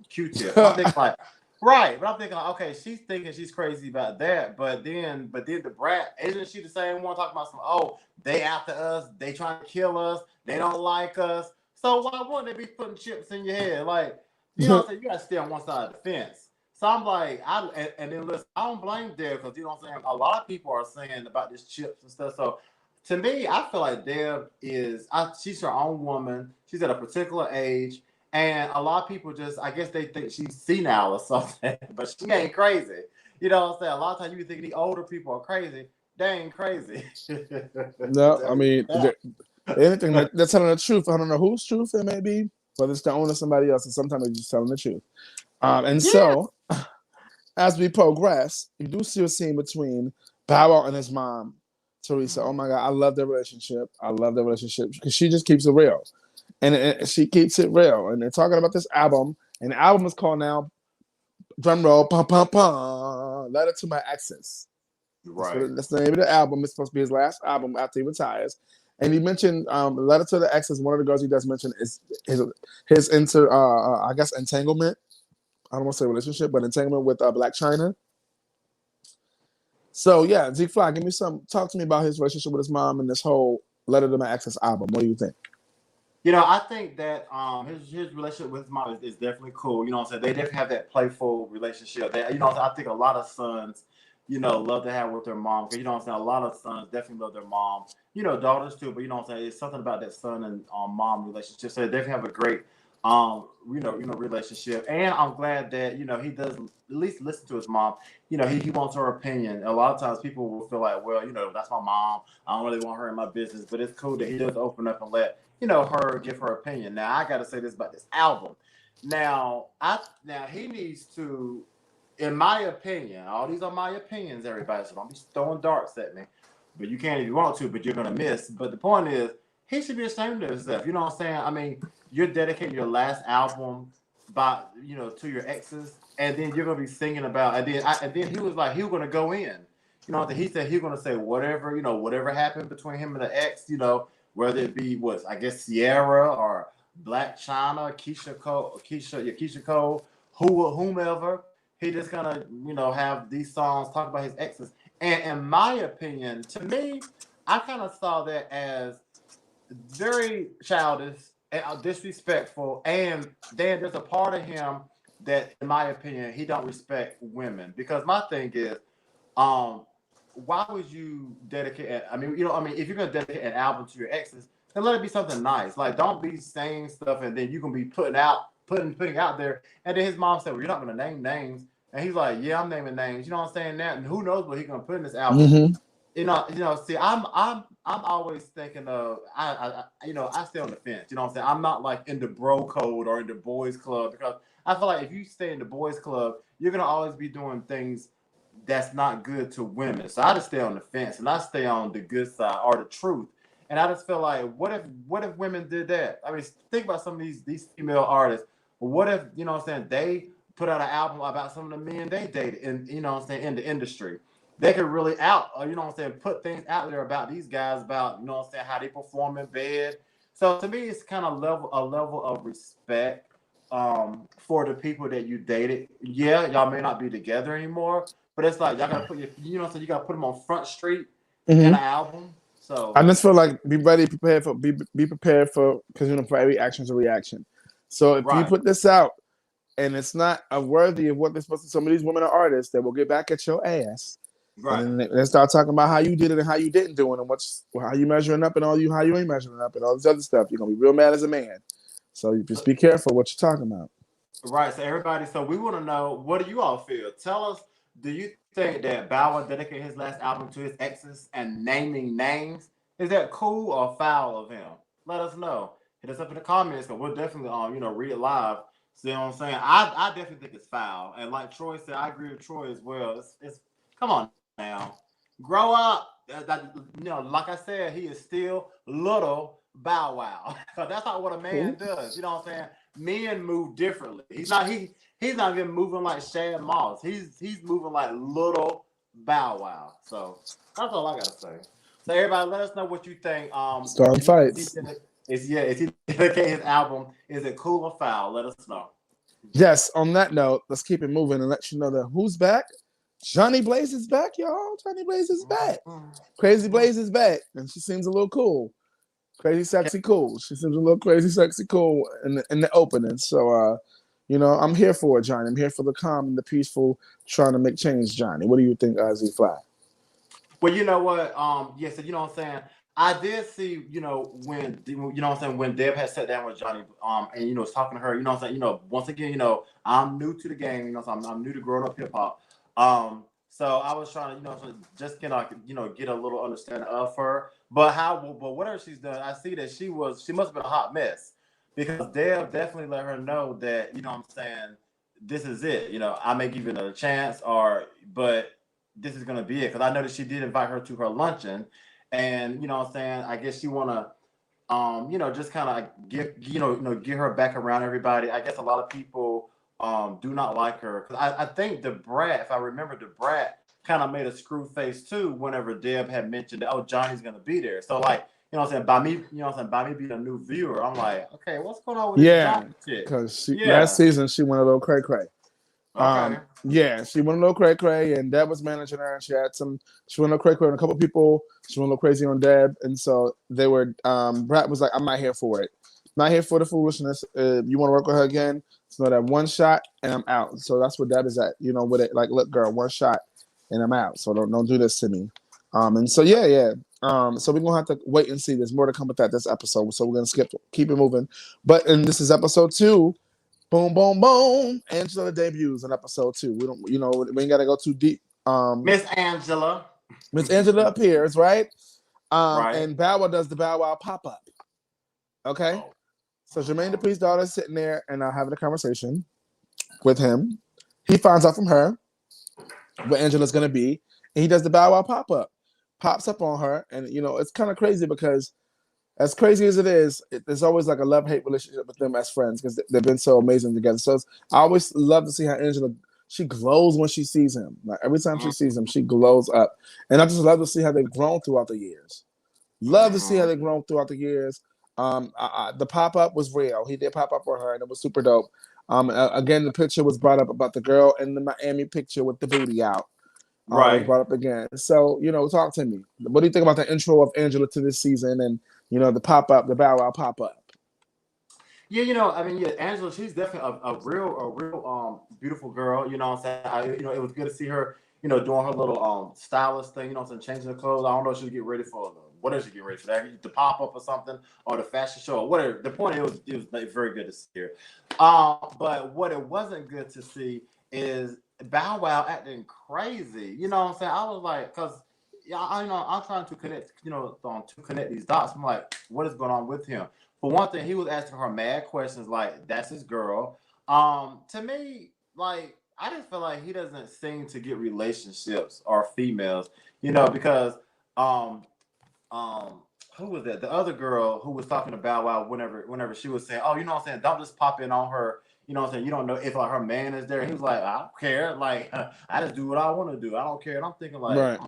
Speaker 1: Q-tip. And I'm thinking like, right, but I'm thinking like, okay, she's thinking she's crazy about that, but then the Brat, isn't she the same one talking about some, oh, they after us, they trying to kill us, they don't like us. So why wouldn't they be putting chips in your head? Like, what I'm saying? You gotta stay on one side of the fence. So I'm like, and then listen, I don't blame Deb because what I'm saying, a lot of people are saying about this chips and stuff. So to me, I feel like she's her own woman. She's at a particular age, and a lot of people just, I guess they think she's senile or something, but she ain't crazy. You know what I'm saying? A lot of times you think the older people are crazy. They ain't crazy.
Speaker 2: No, I mean, anything they're telling the truth. I don't know whose truth it may be, whether it's their own or somebody else, and sometimes they're just telling the truth. And
Speaker 1: Yeah.
Speaker 2: so, as we progress, you do see a scene between Bow Wow and his mom, Teresa. Oh my God, I love their relationship. I love their relationship because she just keeps it real, and she keeps it real. And they're talking about this album, and the album is called now, drum roll, pum pum pum, Letter to My Exes.
Speaker 1: Right.
Speaker 2: That's the name of the album. It's supposed to be his last album after he retires. And he mentioned Letter to the Exes. One of the girls he does mention is his I guess entanglement. I don't want to say relationship, but entanglement with Black China. So yeah, Z Fly, talk to me about his relationship with his mom and this whole Letter to My Exes album. What do you think?
Speaker 1: I think that his relationship with his mom is definitely cool. You know what I'm saying? They definitely have that playful relationship. That I think a lot of sons, love to have with their mom. Because what I'm saying, a lot of sons definitely love their mom. Daughters too, but what I'm saying, it's something about that son and mom relationship. So they definitely have a great relationship. And I'm glad that, he does at least listen to his mom. He wants her opinion. A lot of times people will feel like, well, that's my mom. I don't really want her in my business. But it's cool that he does open up and let her give her opinion. Now I got to say this about this album. Now he needs to, in my opinion, all these are my opinions, everybody. So don't be throwing darts at me. But you can if you want to, but you're gonna miss. But the point is, he should be ashamed of himself. You know what I'm saying? I mean, you're dedicating your last album by to your exes, and then you're gonna be singing about, and then he was like he was gonna go in. He said he was gonna say whatever happened between him and the ex, whether it be what I guess Sierra or Black China, Keisha Cole, whomever. He just gonna have these songs talk about his exes. And in my opinion, to me, I kind of saw that as very childish and disrespectful. And then there's a part of him that, in my opinion, he don't respect women. Because my thing is, um, why would you dedicate? If you're gonna dedicate an album to your exes, then let it be something nice. Like, don't be saying stuff and then you can be putting out there. And then his mom said, "Well, you're not gonna name names." And he's like, "Yeah, I'm naming names." You know what I'm saying? That, and who knows what he's gonna put in this album?
Speaker 2: Mm-hmm.
Speaker 1: See, I'm always thinking of I stay on the fence. You know what I'm saying? I'm not like in the bro code or in the boys club because I feel like if you stay in the boys club, you're gonna always be doing things that's not good to women. So I just stay on the fence and I stay on the good side or the truth. And I just feel like, what if women did that? I mean, think about some of these female artists. What if what I'm saying, they put out an album about some of the men they dated, and what I'm saying, in the industry? They could really what I'm saying, put things out there about these guys, about what I'm saying, how they perform in bed. So to me, it's kind of a level of respect for the people that you dated. Yeah, y'all may not be together anymore, but it's like y'all gotta put your, so you gotta put them on Front Street in an
Speaker 2: Mm-hmm.
Speaker 1: album.
Speaker 2: I
Speaker 1: So
Speaker 2: just feel like be ready, prepared for be prepared for because for every action is a reaction. So if you
Speaker 1: right,
Speaker 2: put this out and it's not worthy of what they're supposed to, some of these women are artists that will get back at your ass, and
Speaker 1: right.
Speaker 2: then they start talking about how you did it and how you didn't do it and how you measuring up and how you ain't measuring up and all this other stuff. You're gonna be real mad as a man. So you just
Speaker 1: So,
Speaker 2: be careful what you're talking about.
Speaker 1: right. So everybody, so we want to know, what do you all feel? Tell us, do you think that Bow Wow dedicated his last album to his exes and naming names? Is that cool or foul of him? Let us know. Hit us up in the comments, because we'll definitely read it live. See what I'm saying? I definitely think it's foul. And like Troy said, I agree with Troy as well. It's come on now. Grow up. Like I said, he is still little Bow Wow. So that's not what a man
Speaker 2: Cool.
Speaker 1: does. You know what I'm saying? Men move differently. He's not even moving like Shad Moss. He's moving like little Bow Wow. So that's all I gotta say. So everybody, let us know what you think.
Speaker 2: Starting fights.
Speaker 1: Is he dedicate his album? Is it cool or foul? Let us know.
Speaker 2: Yes. On that note, let's keep it moving and let you know that who's back. Johnny Blaze is back, y'all. Johnny Blaze is back. Crazy Blaze is back, and she seems a little cool. Crazy, sexy, cool. She seems a little crazy, sexy, cool in the opening. So, I'm here for it, Johnny. I'm here for the calm and the peaceful, trying to make change, Johnny. What do you think, Z Fly?
Speaker 1: Well, you know what? Yeah, so you know what I'm saying. I did see, what I'm saying, when Deb had sat down with Johnny, and was talking to her, what I'm saying, once again, I'm new to the game, so I'm new to growing up hip hop. So I was trying to, just kind of, get a little understanding of her. But whatever she's done, I see that she must have been a hot mess, because Deb definitely let her know that, what I'm saying, this is it. I may give you another chance, but this is gonna be it, because I know that she did invite her to her luncheon, and what I'm saying, I guess she wanna just kind of get her back around everybody. I guess a lot of people do not like her, because I think the Brat, if I remember, the Brat kind of made a screw face too whenever Deb had mentioned that, oh, Johnny's gonna be there. So like, what I'm saying, by me being a new viewer, I'm like, okay, what's going on with this
Speaker 2: Yeah,
Speaker 1: Johnny chick?
Speaker 2: because last
Speaker 1: Yeah.
Speaker 2: season she went a little cray cray.
Speaker 1: Okay.
Speaker 2: Yeah, she went a little cray cray, and Deb was managing her, and she went a little cray cray on a couple people. She went a little crazy on Deb, and so they were. Brat was like, "I'm not here for it. Not here for the foolishness. You want to work with her again? It's not that one shot, and I'm out." So that's what Deb is at. With it, like, look, girl, one shot, and I'm out. So don't do this to me. And so yeah. So we're gonna have to wait and see. There's more to come with this episode. So we're gonna keep it moving. And this is episode 2. Boom, boom, boom. Angela debuts in episode 2. We don't, we ain't gotta go too deep.
Speaker 1: Miss Angela.
Speaker 2: Miss Angela appears, right?
Speaker 1: Right.
Speaker 2: And Bow Wow does the Bow Wow pop up. Okay.
Speaker 1: Oh.
Speaker 2: So Jermaine Dupri's daughter is sitting there and having a conversation with him. He finds out from her what Angela's gonna be, and he does the Bow Wow pop up. Pops up on her, and it's kind of crazy because as crazy as it is, there's always like a love-hate relationship with them as friends because they've been so amazing together. So I always love to see how Angela, she glows when she sees him. Like every time she sees him, she glows up. And I just love to see how they've grown throughout the years. Love to see how they've grown throughout the years. The pop-up was real. He did pop up for her, and it was super dope. Again, the picture was brought up about the girl in the Miami picture with the booty out. It was
Speaker 1: Right.
Speaker 2: brought up again. So, talk to me. What do you think about the intro of Angela to this season and, the pop up, the Bow Wow pop up?
Speaker 1: Yeah, I mean, yeah, Angela, she's definitely a real beautiful girl. You know what I'm saying? It was good to see her, doing her little stylist thing, what I'm saying, changing her clothes. I don't know if she's getting ready for what is she getting ready for, that? The pop up or something, or the fashion show or whatever. The point, it was like, very good to see her. But what it wasn't good to see is Bow Wow acting crazy. You know what I'm saying? I was like, because yeah, I'm trying to connect, to connect these dots. I'm like, what is going on with him? For one thing, he was asking her mad questions like, "That's his girl." To me, like, I just feel like he doesn't seem to get relationships or females, because um um who was that? The other girl who was talking to Bow Wow whenever she was saying, "Oh, you know what I'm saying? Don't just pop in on her." You know what I'm saying? You don't know if like her man is there. He was like, "I don't care. Like, I just do what I want to do. I don't care." And I'm thinking like,
Speaker 2: Right.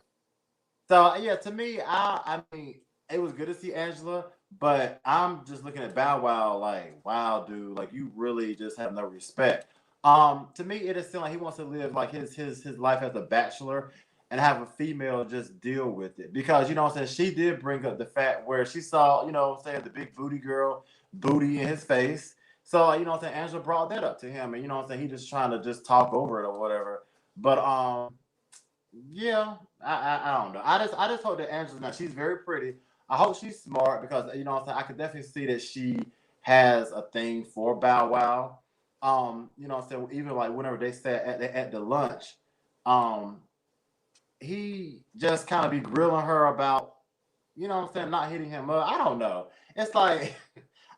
Speaker 1: so yeah, to me, I mean, it was good to see Angela, But I'm just looking at Bow Wow like, wow, dude, like you really just have no respect. To me, it is still like he wants to live like his life as a bachelor and have a female just deal with it. Because you know what I'm saying, she did bring up the fact where she saw, you know what I'm saying, the big booty girl booty in his face. So you know what I'm saying, Angela brought that up to him, and you know what I'm saying, he just trying to just talk over it or whatever. But yeah, I don't know. I just hope that Angela, now she's very pretty. I hope she's smart because you know what I'm saying, I could definitely see that she has a thing for Bow Wow. You know what I'm saying, even like whenever they sat at the lunch, um, he just kind of be grilling her about, you know what I'm saying, not hitting him up. I don't know. It's like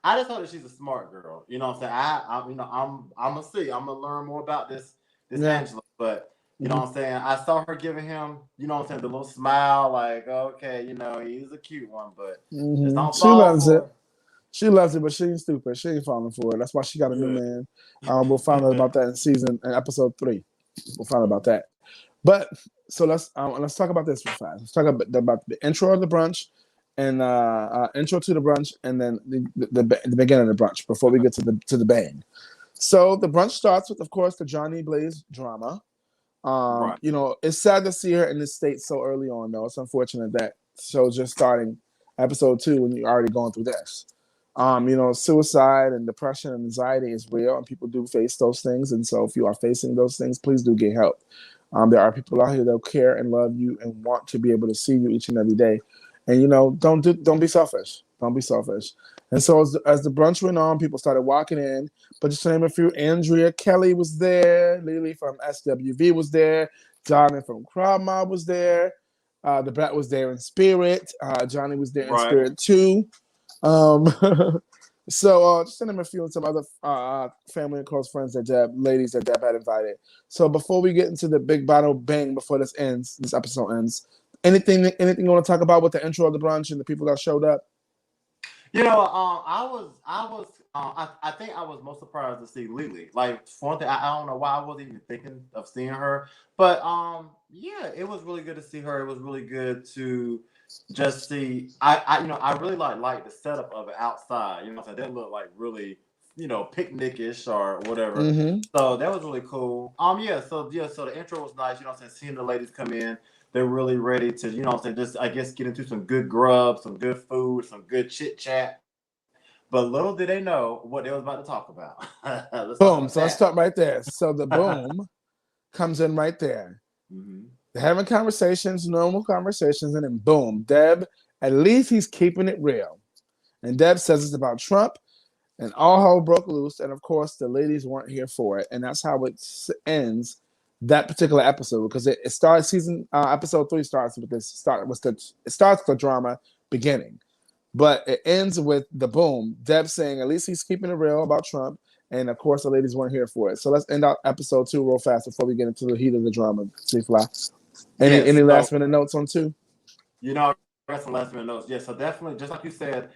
Speaker 1: I just hope that she's a smart girl. You know what I'm saying? I'm gonna see. I'm gonna learn more about this
Speaker 2: Yeah.
Speaker 1: Angela. But you know
Speaker 2: Mhm.
Speaker 1: what I'm saying? I saw her giving him, you know what I'm saying, the little smile, like, okay, you know, he's a cute one, but just don't
Speaker 2: She
Speaker 1: fall
Speaker 2: loves it.
Speaker 1: for
Speaker 2: She loves it, but she ain't stupid. She ain't falling for it. That's why she got a new
Speaker 1: it.
Speaker 2: man. We'll find out
Speaker 1: Good.
Speaker 2: about that in episode 3. We'll find out about that. But so let's talk about this real fast. Let's talk about the intro of the brunch and intro to the brunch, and then the beginning of the brunch before we get to the bang. So the brunch starts with, of course, the Johnny Blaze drama.
Speaker 1: Right.
Speaker 2: You know, it's sad to see her in this state so early on, though. It's unfortunate that show's just starting episode 2 when you're already going through this. You know, suicide and depression and anxiety is real, and people do face those things. And so, if you are facing those things, please do get help. There are people out here that care and love you and want to be able to see you each and every day. And you know, don't be selfish. Don't be selfish. And so, as the brunch went on, people started walking in. But just to name a few, Andrea Kelly was there. Lily from SWV was there. Johnny from Crowd Mob was there. The Brat was there in spirit. Johnny was there in
Speaker 1: Right.
Speaker 2: spirit too. Um, so just to name a few and some other family and close friends that ladies that Deb had invited. So before we get into the big battle bang before this episode ends, anything you want to talk about with the intro of the brunch and the people that showed up?
Speaker 1: You know, I think I was most surprised to see Lily. Like, for one thing, I don't know why I wasn't even thinking of seeing her, but yeah, it was really good to see her. It was really good to just see. You know, I really like the setup of it outside. You know, so that looked like really, you know, picnicish or whatever.
Speaker 2: Mm-hmm.
Speaker 1: So that was really cool. So the intro was nice. You know, what I'm saying, seeing the ladies come in, they're really ready to, you know what I'm saying, just I guess get into some good grub, some good food, some good chit chat. But little did they know what they was about to talk about. Let's talk about
Speaker 2: Boom. So let's
Speaker 1: that.
Speaker 2: start right there. So the boom comes in right there.
Speaker 1: Hmm.
Speaker 2: They're having conversations, normal conversations, and then boom, Deb. At least he's keeping it real. And Deb says it's about Trump, and all hell broke loose. And of course, the ladies weren't here for it, and that's how it ends that particular episode because it starts episode 3 starts with it starts the drama beginning, but it ends with the boom. Deb saying at least he's keeping it real about Trump, and of course the ladies weren't here for it. So let's end out episode 2 real fast before we get into the heat of the drama. See fly.
Speaker 1: Yes.
Speaker 2: Any
Speaker 1: So
Speaker 2: last minute notes on 2?
Speaker 1: you know, I got some last minute notes. Yes. So definitely, just like you said,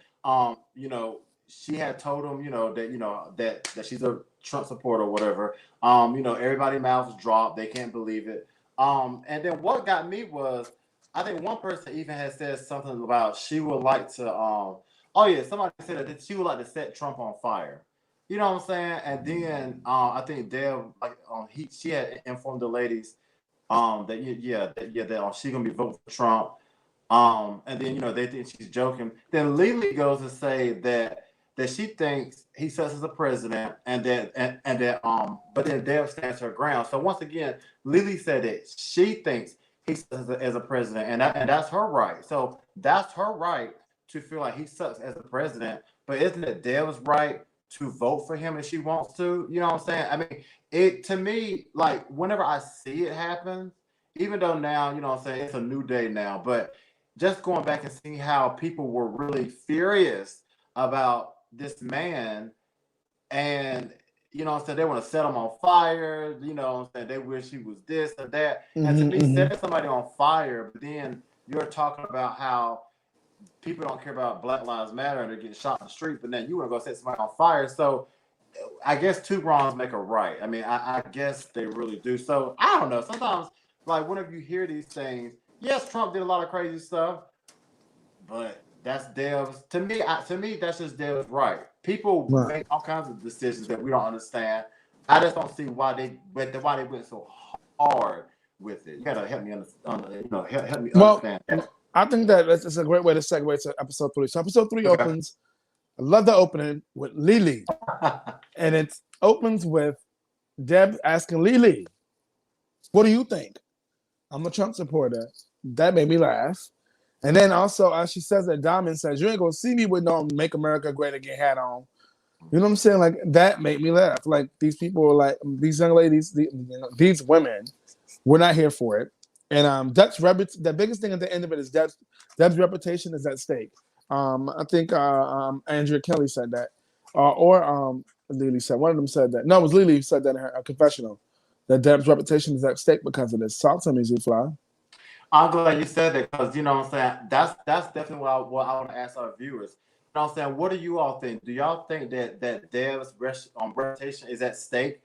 Speaker 1: you know, she had told him, you know that she's a Trump supporter or whatever. You know, everybody mouths dropped. They can't believe it. And then what got me was, I think one person even had said something about she would like to. Oh yeah, somebody said that she would like to set Trump on fire. You know what I'm saying? And then I think Dale, like, she had informed the ladies that that she's gonna be voting for Trump. And then you know they think she's joking. Then Lily goes to say that she thinks he sucks as a president, and that but then Deb stands her ground. So once again, Lily said that she thinks he sucks as a president, and that's her right. So that's her right to feel like he sucks as a president. But isn't it Deb's right to vote for him if she wants to? You know what I'm saying? I mean, it to me, like whenever I see it happen, even though now, you know what I'm saying, it's a new day now, but just going back and seeing how people were really furious about this man, and you know what I'm saying, they want to set him on fire, you know what I'm saying, they wish he was this or that. And to
Speaker 2: Mm-hmm,
Speaker 1: me,
Speaker 2: mm-hmm.
Speaker 1: setting somebody on fire, but then you're talking about how people don't care about Black Lives Matter and they're getting shot in the street, but then you want to go set somebody on fire. So I guess two wrongs make a right. I mean, I guess they really do. So I don't know. Sometimes, like, whenever you hear these things, yes, Trump did a lot of crazy stuff, but that's Dev's. To me, that's just Dev's right. People
Speaker 2: Right.
Speaker 1: make all kinds of decisions that we don't understand. I just don't see why they went so hard with it. You gotta help me understand. Help me
Speaker 2: Well,
Speaker 1: understand that.
Speaker 2: I think that it's a great way to segue to episode 3. So episode 3
Speaker 1: Okay.
Speaker 2: opens. I love the opening with Lily, and it opens with Deb asking Lily, "What do you think?" I'm a Trump supporter. That made me laugh. And then also, as she says that, Diamond says, "You ain't gonna see me with no Make America Great Again hat on." You know what I'm saying? Like that made me laugh. Like these people are like these young ladies, these women, we're not here for it. And the biggest thing at the end of it is Deb's reputation is at stake. I think Andrea Kelly said that, or Lily said one of them said that. No, it was Lily who said that in her confessional that Deb's reputation is at stake because of this. Talk to me, Z-Fly.
Speaker 1: I'm glad you said that because you know what I'm saying. That's definitely what I want to ask our viewers. You know what I'm saying? What do you all think? Do y'all think that Dev's reputation is at stake?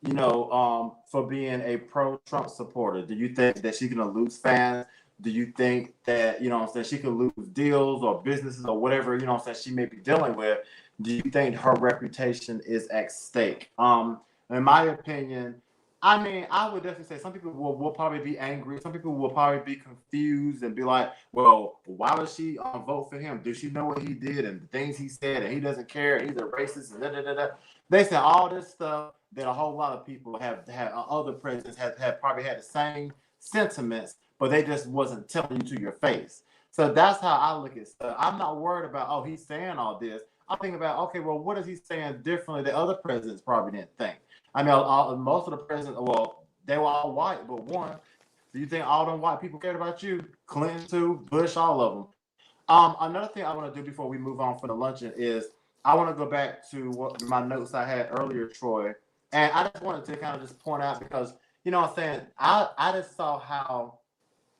Speaker 1: For being a pro-Trump supporter, do you think that she's gonna lose fans? Do you think that what I'm saying she could lose deals or businesses or whatever what I'm saying she may be dealing with? Do you think her reputation is at stake? In my opinion, I mean, I would definitely say some people will probably be angry. Some people will probably be confused and be like, well, why would she vote for him? Did she know what he did and the things he said and he doesn't care and he's a racist and da da da da? They said all this stuff that a whole lot of people have had, other presidents have probably had the same sentiments, but they just wasn't telling you to your face. So that's how I look at stuff. I'm not worried about, oh, he's saying all this. I'm thinking about, okay, well, what is he saying differently that other presidents probably didn't think? I mean, most of the presidents, well, they were all white, but one, do you think all them white people cared about you? Clinton too, Bush, all of them. Another thing I want to do before we move on for the luncheon is I want to go back to what my notes I had earlier, Troy, and I just wanted to kind of just point out because what I'm saying, I just saw how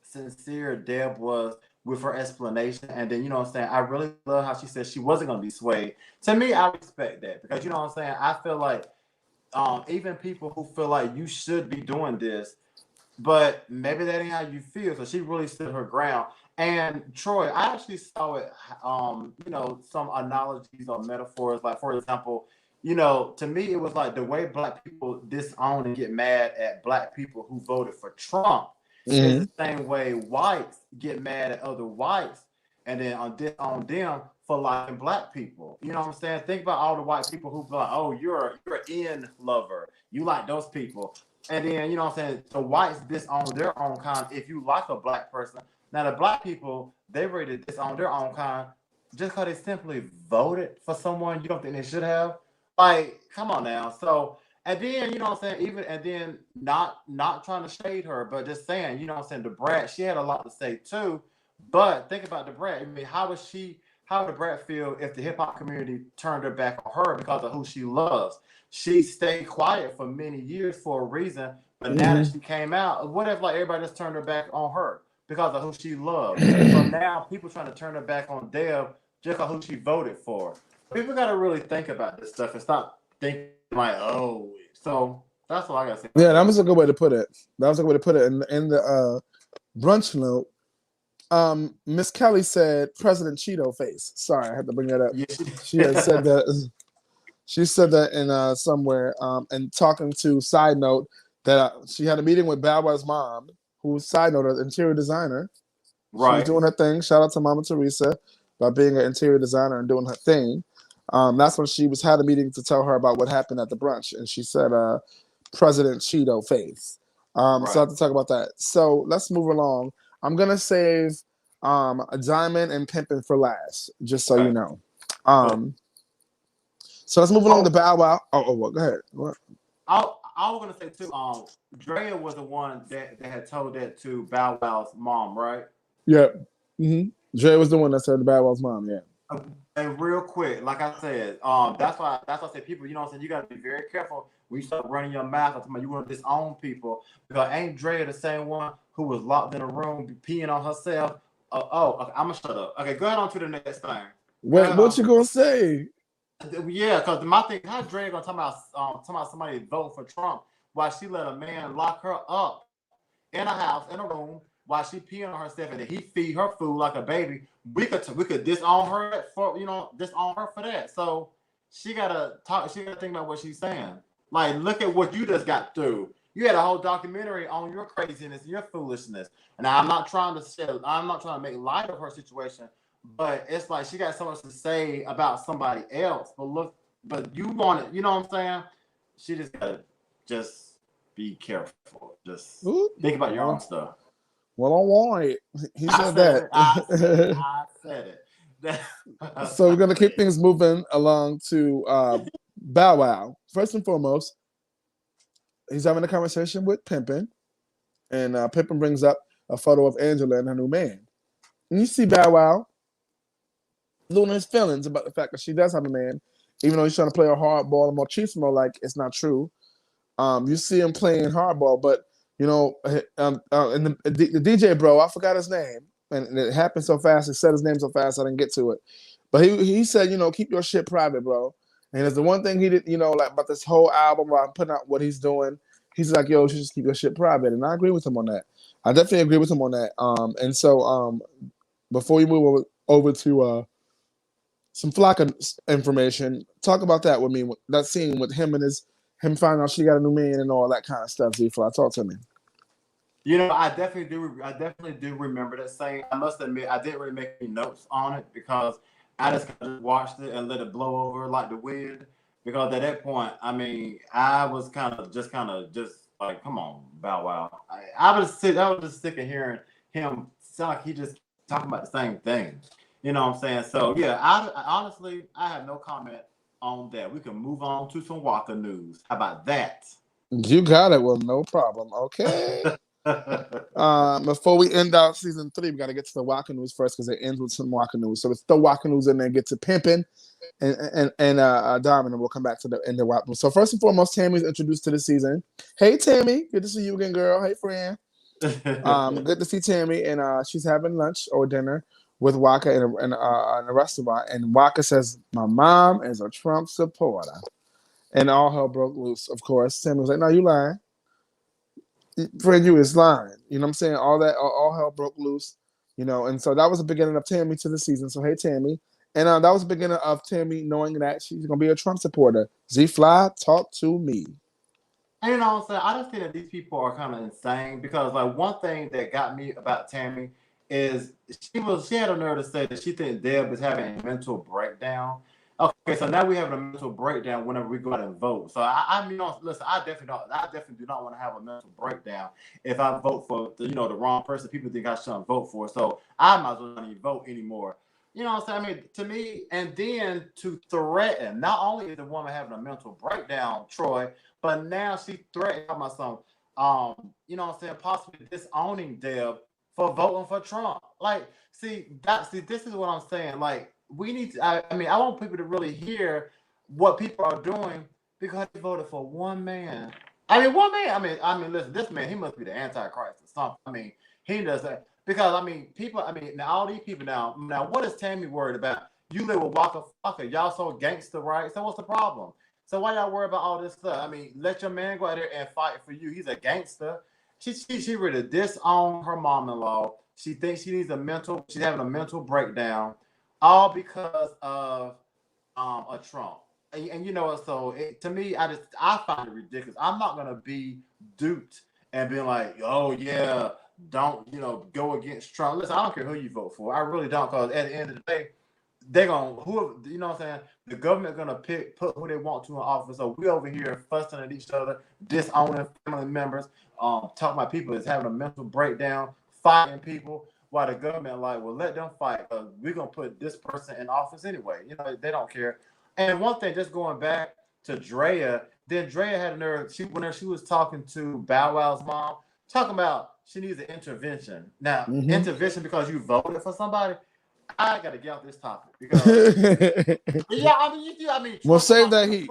Speaker 1: sincere Deb was with her explanation, and then what I'm saying, I really love how she said she wasn't gonna be swayed. To me, I respect that because what I'm saying, I feel like even people who feel like you should be doing this, but maybe that ain't how you feel. So she really stood her ground. And Troy, I actually saw it, some analogies or metaphors. Like, for example, to me, it was like the way black people disown and get mad at black people who voted for Trump is the same way whites get mad at other whites and then on them for liking black people. You know what I'm saying? Think about all the white people who be like, oh, you're an in lover. You like those people. And then, what I'm saying? The whites disown their own kind if you like a black person. Now, the black people, they ready to disown their own kind just because they simply voted for someone you don't think they should have. Like, come on now. So, and then, what I'm saying? Even, and then not trying to shade her, but just saying, what I'm saying? The Brat, she had a lot to say too. But think about the Brat. I mean, how would the Brat feel if the hip hop community turned her back on her because of who she loves? She stayed quiet for many years for a reason, but now that she came out, what if like everybody just turned her back on her because of who she loved? So now people trying to turn her back on Deb just because who she voted for. People got to really think about this stuff and stop thinking like, oh. So that's all I got to say.
Speaker 2: Yeah, that was a good way to put it. That was a good way to put it. In the brunch note, Miss Kelly said President Cheeto face. Sorry, I had to bring that up.
Speaker 1: Yeah.
Speaker 2: She had said that. She said that in somewhere. And talking to side note that she had a meeting with Bow Wow's mom, who's side note, an interior designer.
Speaker 1: Right.
Speaker 2: She's doing her thing. Shout out to Mama Teresa about being an interior designer and doing her thing. That's when she had a meeting to tell her about what happened at the brunch, and she said President Cheeto face.
Speaker 1: Right.
Speaker 2: So I have to talk about that. So let's move along. I'm gonna save a Diamond and Pimpin for last, just so you know. So let's move along to Bow Wow. Well, go ahead. What?
Speaker 1: I was gonna say too. Drea was the one that had told that to Bow Wow's mom, right?
Speaker 2: Yeah. Dre was the one that said the Bow Wow's mom. Yeah.
Speaker 1: And real quick, like I said, that's why I say people, what I'm saying, you gotta be very careful when you start running your mouth. I'm talking about you want to disown people because ain't Drea the same one who was locked in a room peeing on herself? Okay, I'm gonna shut up. Okay, go ahead on to the next thing.
Speaker 2: Wait, what you gonna say?
Speaker 1: Yeah, because my thing, how Dre gonna talk about somebody voting for Trump while she let a man lock her up in a house in a room while she peeing on herself and then he feed her food like a baby, we could disown her for disown her for that. So she gotta talk. She gotta think about what she's saying. Like, look at what you just got through. You had a whole documentary on your craziness and your foolishness. And I'm not trying to make light of her situation, but it's like she got so much to say about somebody else. But you want it. You know what I'm saying? She just gotta just be careful. Just think about your own stuff.
Speaker 2: Well, all right. He said that.
Speaker 1: I said it.
Speaker 2: So we're gonna keep things moving along to Bow Wow. First and foremost, he's having a conversation with Pimpin, and Pimpin brings up a photo of Angela and her new man. And you see Bow Wow losing his feelings about the fact that she does have a man, even though he's trying to play a hardball and machismo like it's not true. You see him playing hardball, but and the DJ bro, I forgot his name, and it happened so fast. He said his name so fast I didn't get to it. But he said, keep your shit private, bro. And it's the one thing he did, like about this whole album, about putting out what he's doing. He's like, yo, you should just keep your shit private. And I agree with him on that. I definitely agree with him on that. And so before you move over to some Flocka information, talk about that with me. That scene with him and him finding out she got a new man and all that kind of stuff. Z-Fly, talk to me.
Speaker 1: I definitely do remember that scene. I must admit, I didn't really make any notes on it because I just kind of watched it and let it blow over like the wind. Because at that point, I mean, I was kind of just like, come on, Bow Wow. I was just sick of hearing him sound like he just talking about the same thing. You know what I'm saying? So yeah, I honestly have no comment on that. We can move on to some Walker news. How about that?
Speaker 2: You got it. Well, no problem. Okay. Before we end out season 3, we got to get to the Walker news first because it ends with some Walker news. So let's throw Walker news in there and get to Pimpin and Diamond, and we'll come back to the end of Walker. So first and foremost, Tammy's introduced to the season. Hey, Tammy. Good to see you again, girl. Hey, friend. Good to see Tammy, and she's having lunch or dinner with Waka in a restaurant, and Waka says, "My mom is a Trump supporter," and all hell broke loose. Of course, Tammy was like, "No, you lying, friend. You is lying." You know what I'm saying? All hell broke loose. And so that was the beginning of Tammy to the season. So hey, Tammy, and that was the beginning of Tammy knowing that she's gonna be a Trump supporter. Z-Fly, talk to me.
Speaker 1: And what I'm saying, I just think that these people are kind of insane because like one thing that got me about Tammy is she had a nerve to say that she thinks Deb is having a mental breakdown. Okay, so now we have a mental breakdown whenever we go out and vote. So I mean, listen, I definitely do not want to have a mental breakdown if I vote for the wrong person. People think I shouldn't vote for. So I might as well not even vote anymore. You know what I'm saying? I mean, to me, and then to threaten, not only is the woman having a mental breakdown, Troy, but now she threatened my son, you know what I'm saying, possibly disowning Deb for voting for Trump. Like, see, this is what I'm saying. Like, we need to, I mean, I want people to really hear what people are doing because they voted for one man. One man, listen, this man, he must be the Antichrist or something. I mean, he does that. Because, now all these people now, what is Tammy worried about? You live with Waka Flocka. Y'all so gangster, right? So what's the problem? So why y'all worry about all this stuff? I mean, let your man go out there and fight for you. He's a gangster. She ready to disown her mom-in-law. She thinks she's having a mental breakdown, all because of a Trump. And you know what? So to me, I find it ridiculous. I'm not gonna be duped and be like, oh yeah, don't go against Trump. Listen, I don't care who you vote for. I really don't, because at the end of the day, they're gonna you know what I'm saying? The government gonna put who they want to in office. So we over here fussing at each other, disowning family members, talking about people that's having a mental breakdown, fighting people, while the government like, well, let them fight because we're gonna put this person in office anyway. They don't care. And one thing, just going back to Drea, then Drea had a nerve. Whenever she was talking to Bow Wow's mom, talking about she needs an intervention. Now, intervention because you voted for somebody. I gotta get off this topic because
Speaker 2: Well, save that heat.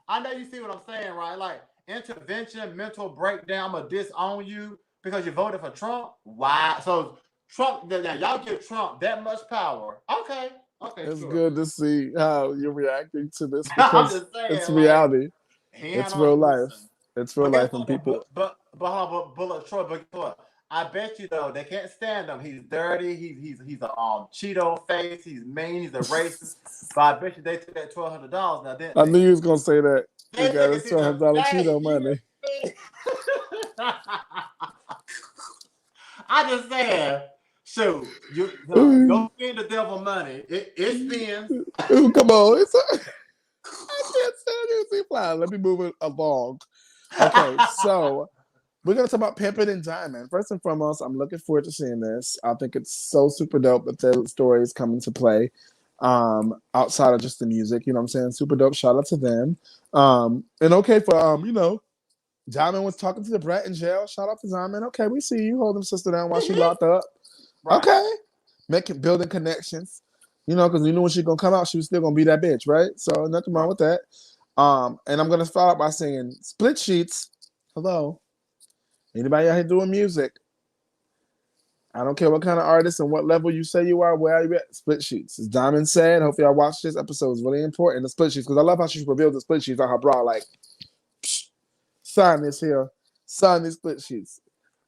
Speaker 1: I know you see what I'm saying, right? Like intervention, mental breakdown, I'm gonna disown you because you voted for Trump. Why? So Trump, y'all give Trump that much power. Okay.
Speaker 2: It's good to see how you're reacting to this because it's reality. It's real life. It's real life, and people.
Speaker 1: But Troy, I bet you though they can't stand him. He's dirty. He's a Cheeto face. He's mean. He's a racist. But I bet you they took that $1,200 now, didn't
Speaker 2: I
Speaker 1: they?
Speaker 2: knew you was gonna say that. He
Speaker 1: They
Speaker 2: got
Speaker 1: took
Speaker 2: his
Speaker 1: it to the
Speaker 2: $12
Speaker 1: bank.
Speaker 2: Cheeto money.
Speaker 1: I just said, shoot, you
Speaker 2: Ooh,
Speaker 1: go spend the devil money. It spends.
Speaker 2: come on. I can't stand you. See, fly. Let me move it along. Okay, so we're gonna talk about Pimpin' and Diamond. First and foremost, I'm looking forward to seeing this. I think it's so super dope that the story is coming to play. Outside of just the music, you know what I'm saying? Super dope. Shout out to them. And okay for Diamond was talking to the Brat in jail. Shout out to Diamond. Okay, we see you holding sister down while she locked up.
Speaker 1: Right.
Speaker 2: Okay. Building connections. You know, because you knew when she's gonna come out, she was still gonna be that bitch, right? So nothing wrong with that. And I'm gonna start by saying split sheets. Hello. Anybody out here doing music? I don't care what kind of artist and what level you say you are, where are you at? Split sheets. As Diamond said, hopefully y'all watch this episode. It's really important, the split sheets, because I love how she revealed the split sheets on her bra, like, psh, sign this here, sign these split sheets.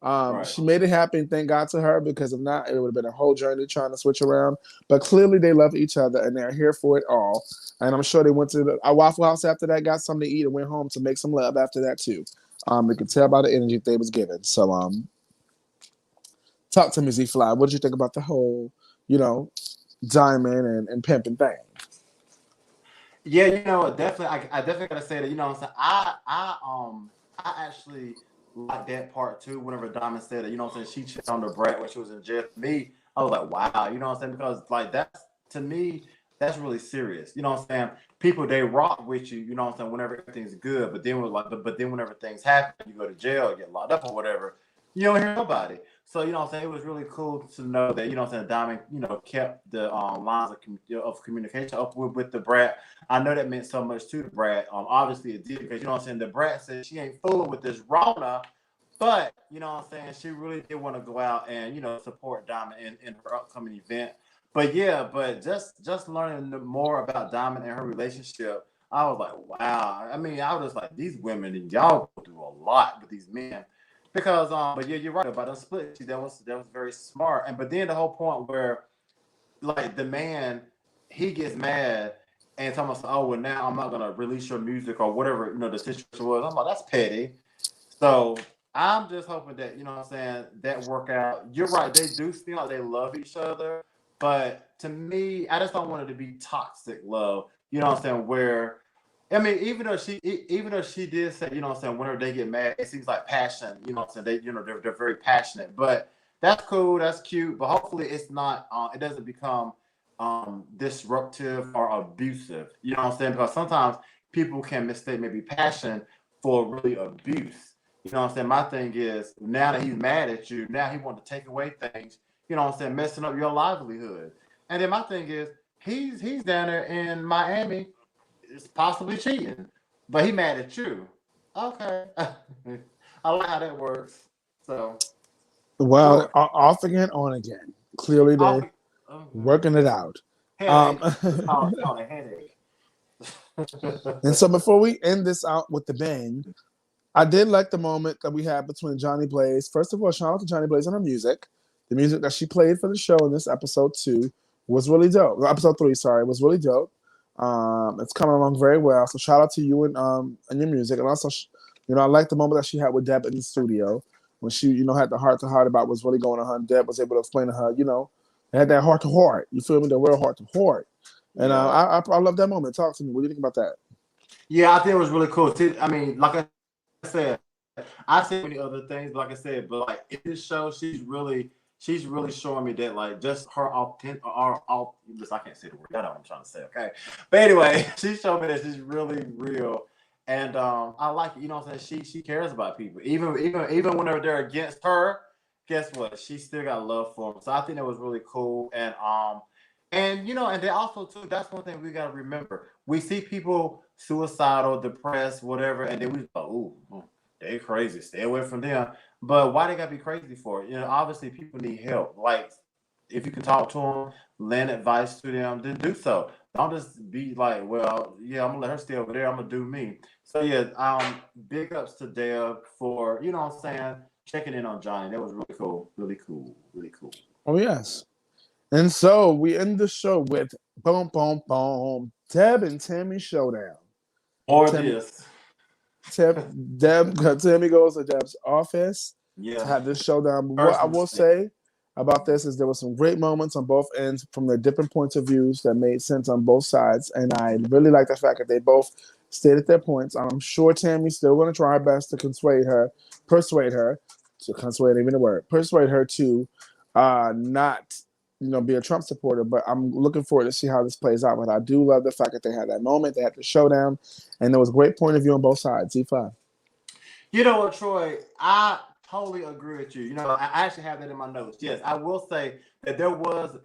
Speaker 1: Right.
Speaker 2: She made it happen, thank God to her, because if not, it would have been a whole journey trying to switch around. But clearly they love each other and they're here for it all. And I'm sure they went to a Waffle House after that, got something to eat, and went home to make some love after that too. We could tell by the energy they was given. So talk to me, Z Fly. What did you think about the whole, Diamond and Pimpin' thing?
Speaker 1: Yeah, definitely. I definitely gotta say that. What I'm saying. I actually like that part too. Whenever Diamond said that, what I'm saying, she cheated on the Brat when she was in jail. For me, I was like, wow. You know what I'm saying? Because like that's to me, that's really serious. You know what I'm saying? People they rock with you. You know what I'm saying? Whenever everything's good, but then but then whenever things happen, you go to jail, get locked up or whatever. You don't hear nobody. So what I'm saying, it was really cool to know that what I'm saying, Diamond kept the lines of communication up with the Brat. I know that meant so much to the Brat. Obviously it did because what I'm saying, the Brat said she ain't fooling with this Rona, but what I'm saying, she really did want to go out and support Diamond in her upcoming event. But yeah, but just learning more about Diamond and her relationship, I was like, wow. I mean, I was just like, these women, y'all go through a lot with these men. Because but yeah, you're right about the split. That was very smart. And but then the whole point where like the man he gets mad and talking about, oh well, now I'm not gonna release your music or whatever the situation was. I'm like, that's petty. So I'm just hoping that what I'm saying, that work out. You're right, they do seem like they love each other, but to me, I just don't want it to be toxic love. You know what I'm saying? Where I mean, even though she did say, what I'm saying, whenever they get mad, it seems like passion. You know what I'm saying? They, they're very passionate. But that's cool, that's cute. But hopefully, it's not. It doesn't become disruptive or abusive. You know what I'm saying? Because sometimes people can mistake maybe passion for really abuse. You know what I'm saying? My thing is now that he's mad at you, now he wants to take away things. You know what I'm saying? Messing up your livelihood. And then my thing is he's down there in Miami is possibly cheating, but he mad at you. Okay, I like how that works. So
Speaker 2: Well,
Speaker 1: sure,
Speaker 2: off again, on again. Clearly
Speaker 1: off.
Speaker 2: they working it out. Um,
Speaker 1: Headache. It's called a headache.
Speaker 2: and so before we end this out with the bang, I did like the moment that we had between Johnny Blaze. First of all, shout out to Johnny Blaze and her music. The music that she played for the show in this episode 2 was really dope. Episode 3, sorry, was really dope. It's coming along very well. So shout out to you and your music. And also, I like the moment that she had with Deb in the studio when she, had the heart to heart about what's really going on. And Deb was able to explain to her, they had that heart to heart. You feel me? The real heart to heart. And
Speaker 1: Yeah,
Speaker 2: I love that moment. Talk to me. What do you think about that?
Speaker 1: yeah, I think it was really cool. I mean, like I said, I said many other things, but like I said, but like in this show, she's really showing me that like just her authentic, I can't say the word. Y'all know what I'm trying to say, okay? But anyway, she showed me that she's really real, and I like it. You know what I'm saying? She cares about people, even when they're against her. Guess what? She still got love for them. So I think that was really cool, and and then also too, that's one thing we gotta remember. We see people suicidal, depressed, whatever, and then we go, ooh, they crazy. Stay away from them. But why they gotta be crazy for? Obviously people need help. Like if you can talk to them, lend advice to them, then do so. Don't just be like, well, yeah, I'm gonna let her stay over there. I'm gonna do me. So yeah, big ups to Deb for what I'm saying, checking in on Johnny. That was really cool. Really cool. Really cool.
Speaker 2: Oh yes. And so we end the show with boom, boom, boom. Deb and Tammy showdown.
Speaker 1: Or
Speaker 2: Tammy,
Speaker 1: this.
Speaker 2: Tammy goes to Deb's office to
Speaker 1: Yeah.
Speaker 2: have this showdown. But what
Speaker 1: First
Speaker 2: I will
Speaker 1: mistake.
Speaker 2: say about this is there were some great moments on both ends from their different points of views that made sense on both sides. And I really like the fact that they both stated their points. I'm sure Tammy's still going to try her best to persuade her to not be a Trump supporter. But I'm looking forward to see how this plays out. But I do love the fact that they had that moment, they had the showdown, and there was a great point of view on both sides. Z5.
Speaker 1: You know what, Troy? I totally agree with you. You know, I actually have that in my notes. Yes, I will say that there was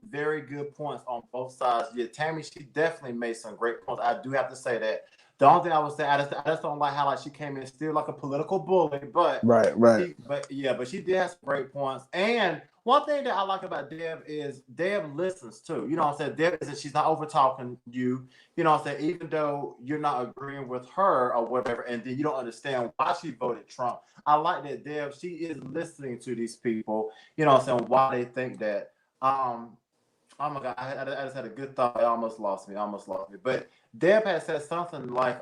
Speaker 1: very good points on both sides. Yeah, Tammy, she definitely made some great points. I do have to say that. The only thing I would say, I just don't like how like she came in still like a political bully, but
Speaker 2: Right.
Speaker 1: but she did have some great points. And one thing that I like about Deb is Deb listens too. You know what I'm saying? Deb is she's not over talking you. You know what I'm saying? Even though you're not agreeing with her or whatever, and then you don't understand why she voted Trump. I like that Deb, she is listening to these people, you know what I'm saying, why they think that. Oh my God, I just had a good thought. It almost lost me. But Deb had said something like,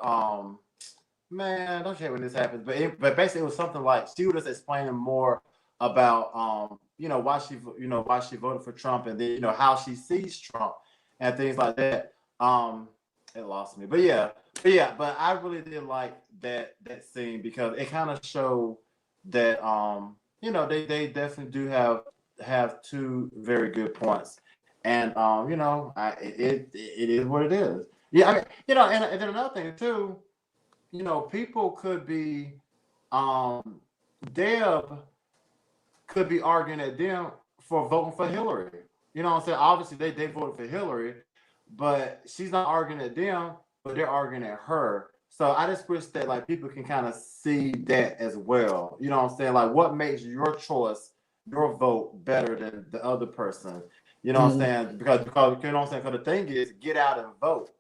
Speaker 1: man, don't you hate when this happens? But basically it was something like she was just explaining more about why she voted for Trump, and then how she sees Trump and things like that. It lost me. But I really did like that scene because it kind of showed that they definitely do have two very good points. And it is what it is. Yeah, I mean, and then another thing too, people could be Deb could be arguing at them for voting for Hillary. You know what I'm saying? Obviously they voted for Hillary, but she's not arguing at them, but they're arguing at her. So I just wish that like people can kind of see that as well. You know what I'm saying? Like what makes your choice, your vote better than the other person? You know what I'm saying? Because you know what I'm saying? Because the thing is, get out and vote.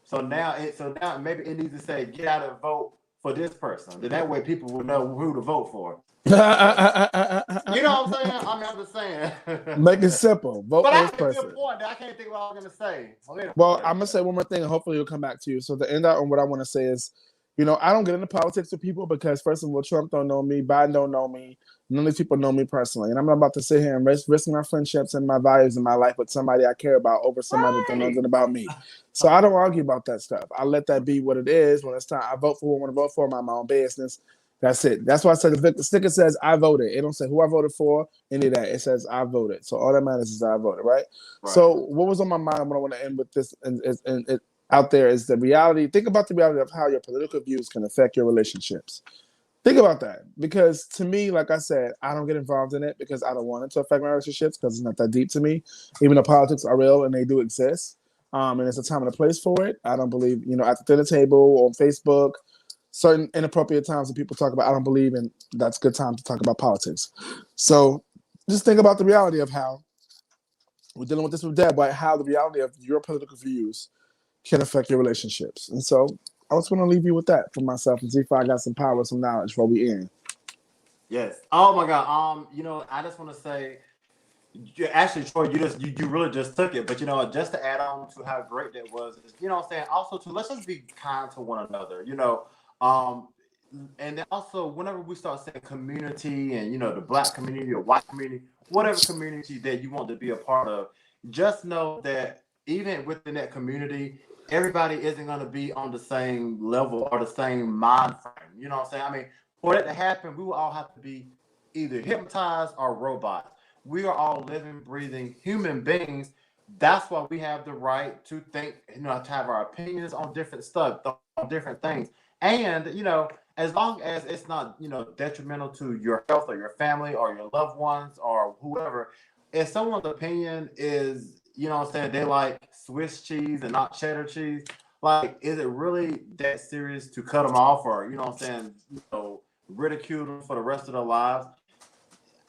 Speaker 1: So now maybe it needs to say get out and vote for this person. Then that way people will know who to vote for. You know what I'm saying? I mean, I'm just saying.
Speaker 2: Make it simple. Vote
Speaker 1: But
Speaker 2: for
Speaker 1: I
Speaker 2: this
Speaker 1: have a
Speaker 2: person.
Speaker 1: good point that I can't think what I was going to say.
Speaker 2: Well, I'm gonna say one more thing, and hopefully it'll come back to you. So the end out on what I want to say is, I don't get into politics with people because first of all, Trump don't know me, Biden don't know me, none of these people know me personally, and I'm not about to sit here and risk my friendships and my values in my life with somebody I care about over somebody that knows nothing about me. So I don't argue about that stuff. I let that be what it is. When it's time, I vote for who I want to vote for. I'm my own business. That's it. That's why I said the sticker says I voted. It don't say who I voted for, any of that. It says I voted. So all that matters is I voted, right? So what was on my mind, what I want to end with this and out there is the reality. Think about the reality of how your political views can affect your relationships. Think about that. Because to me, like I said, I don't get involved in it because I don't want it to affect my relationships because it's not that deep to me. Even though politics are real and they do exist. And it's a time and a place for it. I don't believe, at the dinner table, on Facebook, certain inappropriate times that people talk about, I don't believe in that's a good time to talk about politics. So just think about the reality of how we're dealing with this with Deb, but how the reality of your political views can affect your relationships. And so I was going to leave you with that for myself and see if I got some power, some knowledge before we end.
Speaker 1: Yes. Oh my God. I just want to say, actually, Troy, you really just took it. But just to add on to how great that was, what I'm saying. Also, let's just be kind to one another. And then also whenever we start saying community and the black community or white community, whatever community that you want to be a part of, just know that even within that community, everybody isn't going to be on the same level or the same mind frame. You know what I'm saying? I mean, for that to happen, we will all have to be either hypnotized or robots. We are all living, breathing human beings. That's why we have the right to think, to have our opinions on different stuff, on different things. And, as long as it's not, detrimental to your health or your family or your loved ones or whoever, if someone's opinion is, what I'm saying, they like Swiss cheese and not cheddar cheese, like, is it really that serious to cut them off or, what I'm saying, ridicule them for the rest of their lives?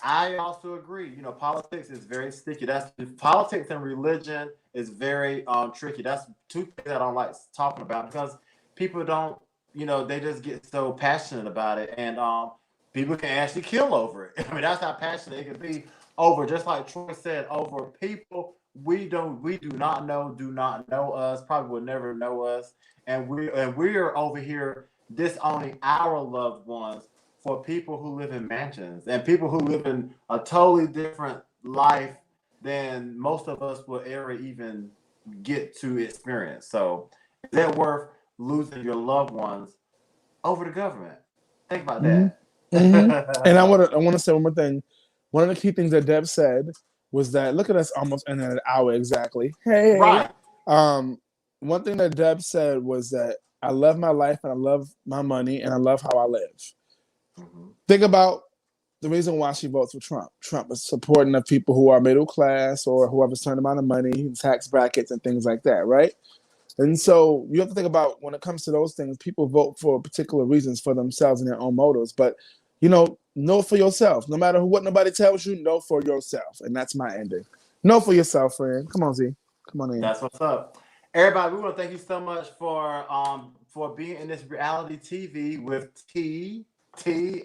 Speaker 1: I also agree. Politics is very sticky. That's politics and religion is very tricky. That's two things I don't like talking about because people don't, they just get so passionate about it. And people can actually kill over it. I mean, that's how passionate it can be over, just like Troy said, over people we do not know, do not know us, probably will never know us, and we're over here disowning our loved ones for people who live in mansions and people who live in a totally different life than most of us will ever even get to experience. So, is that worth losing your loved ones over the government? Think about
Speaker 2: Mm-hmm.
Speaker 1: that.
Speaker 2: Mm-hmm. And I want to say one more thing. One of the key things that Deb said was that look at us almost in an hour exactly. Hey.
Speaker 1: Right.
Speaker 2: One thing that Deb said was that I love my life and I love my money and I love how I live.
Speaker 1: Mm-hmm.
Speaker 2: Think about the reason why she votes for Trump. Trump is supporting the people who are middle class or who have a certain amount of money, tax brackets and things like that, right? And so you have to think about when it comes to those things, people vote for particular reasons for themselves and their own motives. But know for yourself. No matter what nobody tells you, know for yourself. And that's my ending. Know for yourself, friend. Come on, Z. Come on in.
Speaker 1: That's what's up. Everybody, we want to thank you so much for being in this reality TV with T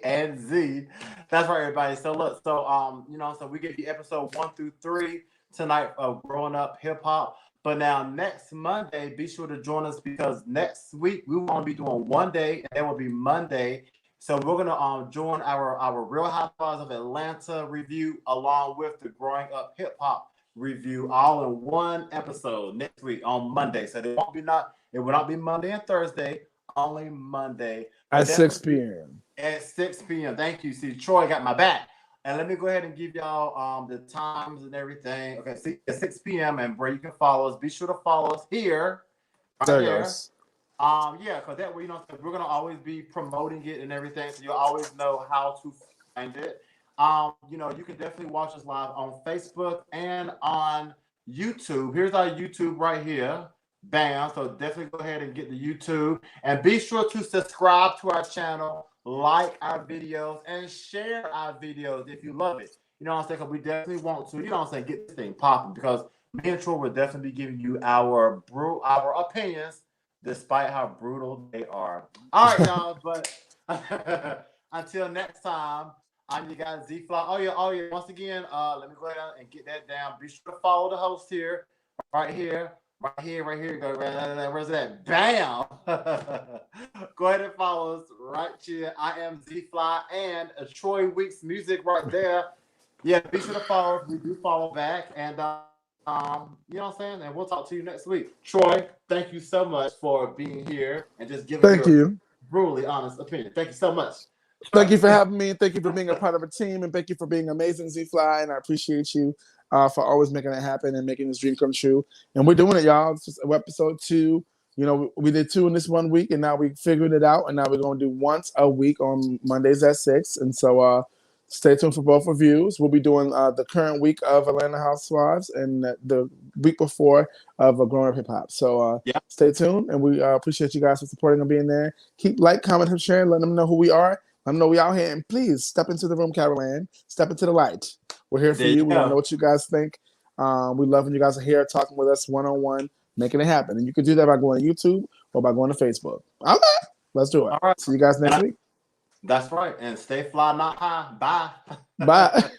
Speaker 1: and Z. That's right, everybody. So look, so we gave you episode 1 through 3 tonight of Growing Up Hip Hop. But now next Monday, be sure to join us because next week we want to be doing one day and then will be Monday. So we're gonna join our Real Housewives of Atlanta review along with the Growing Up Hip Hop review all in one episode next week on Monday. So it will not be Monday and Thursday, only Monday.
Speaker 2: At 6 p.m.
Speaker 1: At 6 p.m. Thank you. See, Troy got my back. And let me go ahead and give y'all the times and everything. Okay, see, at 6 p.m. and where you can follow us. Be sure to follow us here. Right
Speaker 2: There
Speaker 1: there.
Speaker 2: goes.
Speaker 1: Yeah, because that way, we're gonna always be promoting it and everything, so you'll always know how to find it. You can definitely watch us live on Facebook and on YouTube. Here's our YouTube right here. Bam. So definitely go ahead and get the YouTube and be sure to subscribe to our channel, like our videos, and share our videos if you love it. You know what I'm saying? Because we definitely want to, get this thing popping because me and Troy will definitely be giving you our opinions despite how brutal they are. All right, y'all. But until next time, I'm your guy Z Fly. Oh yeah. Once again, let me go ahead and get that down. Be sure to follow the host here, right here. Go where's that? Bam! Go ahead and follow us right here. I am Z Fly and Troy Weeks music right there. Yeah, be sure to follow us. We do follow back, and you know what I'm saying? And we'll talk to you next week. Troy, thank you so much for being here and just giving
Speaker 2: Thank
Speaker 1: your
Speaker 2: you.
Speaker 1: brutally honest opinion. Thank you so much.
Speaker 2: Thank you for having me. Thank you for being a part of a team, and thank you for being amazing, Z Fly. And I appreciate you for always making it happen and making this dream come true. And we're doing it, y'all. It's just episode 2. We did 2 in this 1 week, and now we figured it out. And now we're going to do once a week on Mondays at 6. And so stay tuned for both reviews. We'll be doing the current week of Atlanta Housewives and the week before of Growing Up Hip Hop. So Stay tuned, and we appreciate you guys for supporting and being there. Keep comment, and sharing, letting them know who we are. Let them know we out here, and please step into the room, Caroline. Step into the light. We're here for you. We want to know what you guys think. We love when you guys are here talking with us one-on-one, making it happen. And you can do that by going to YouTube or by going to Facebook. Okay, let's do it. All right. See you guys next week.
Speaker 1: That's right. And stay fly, not high. Bye.
Speaker 2: Bye.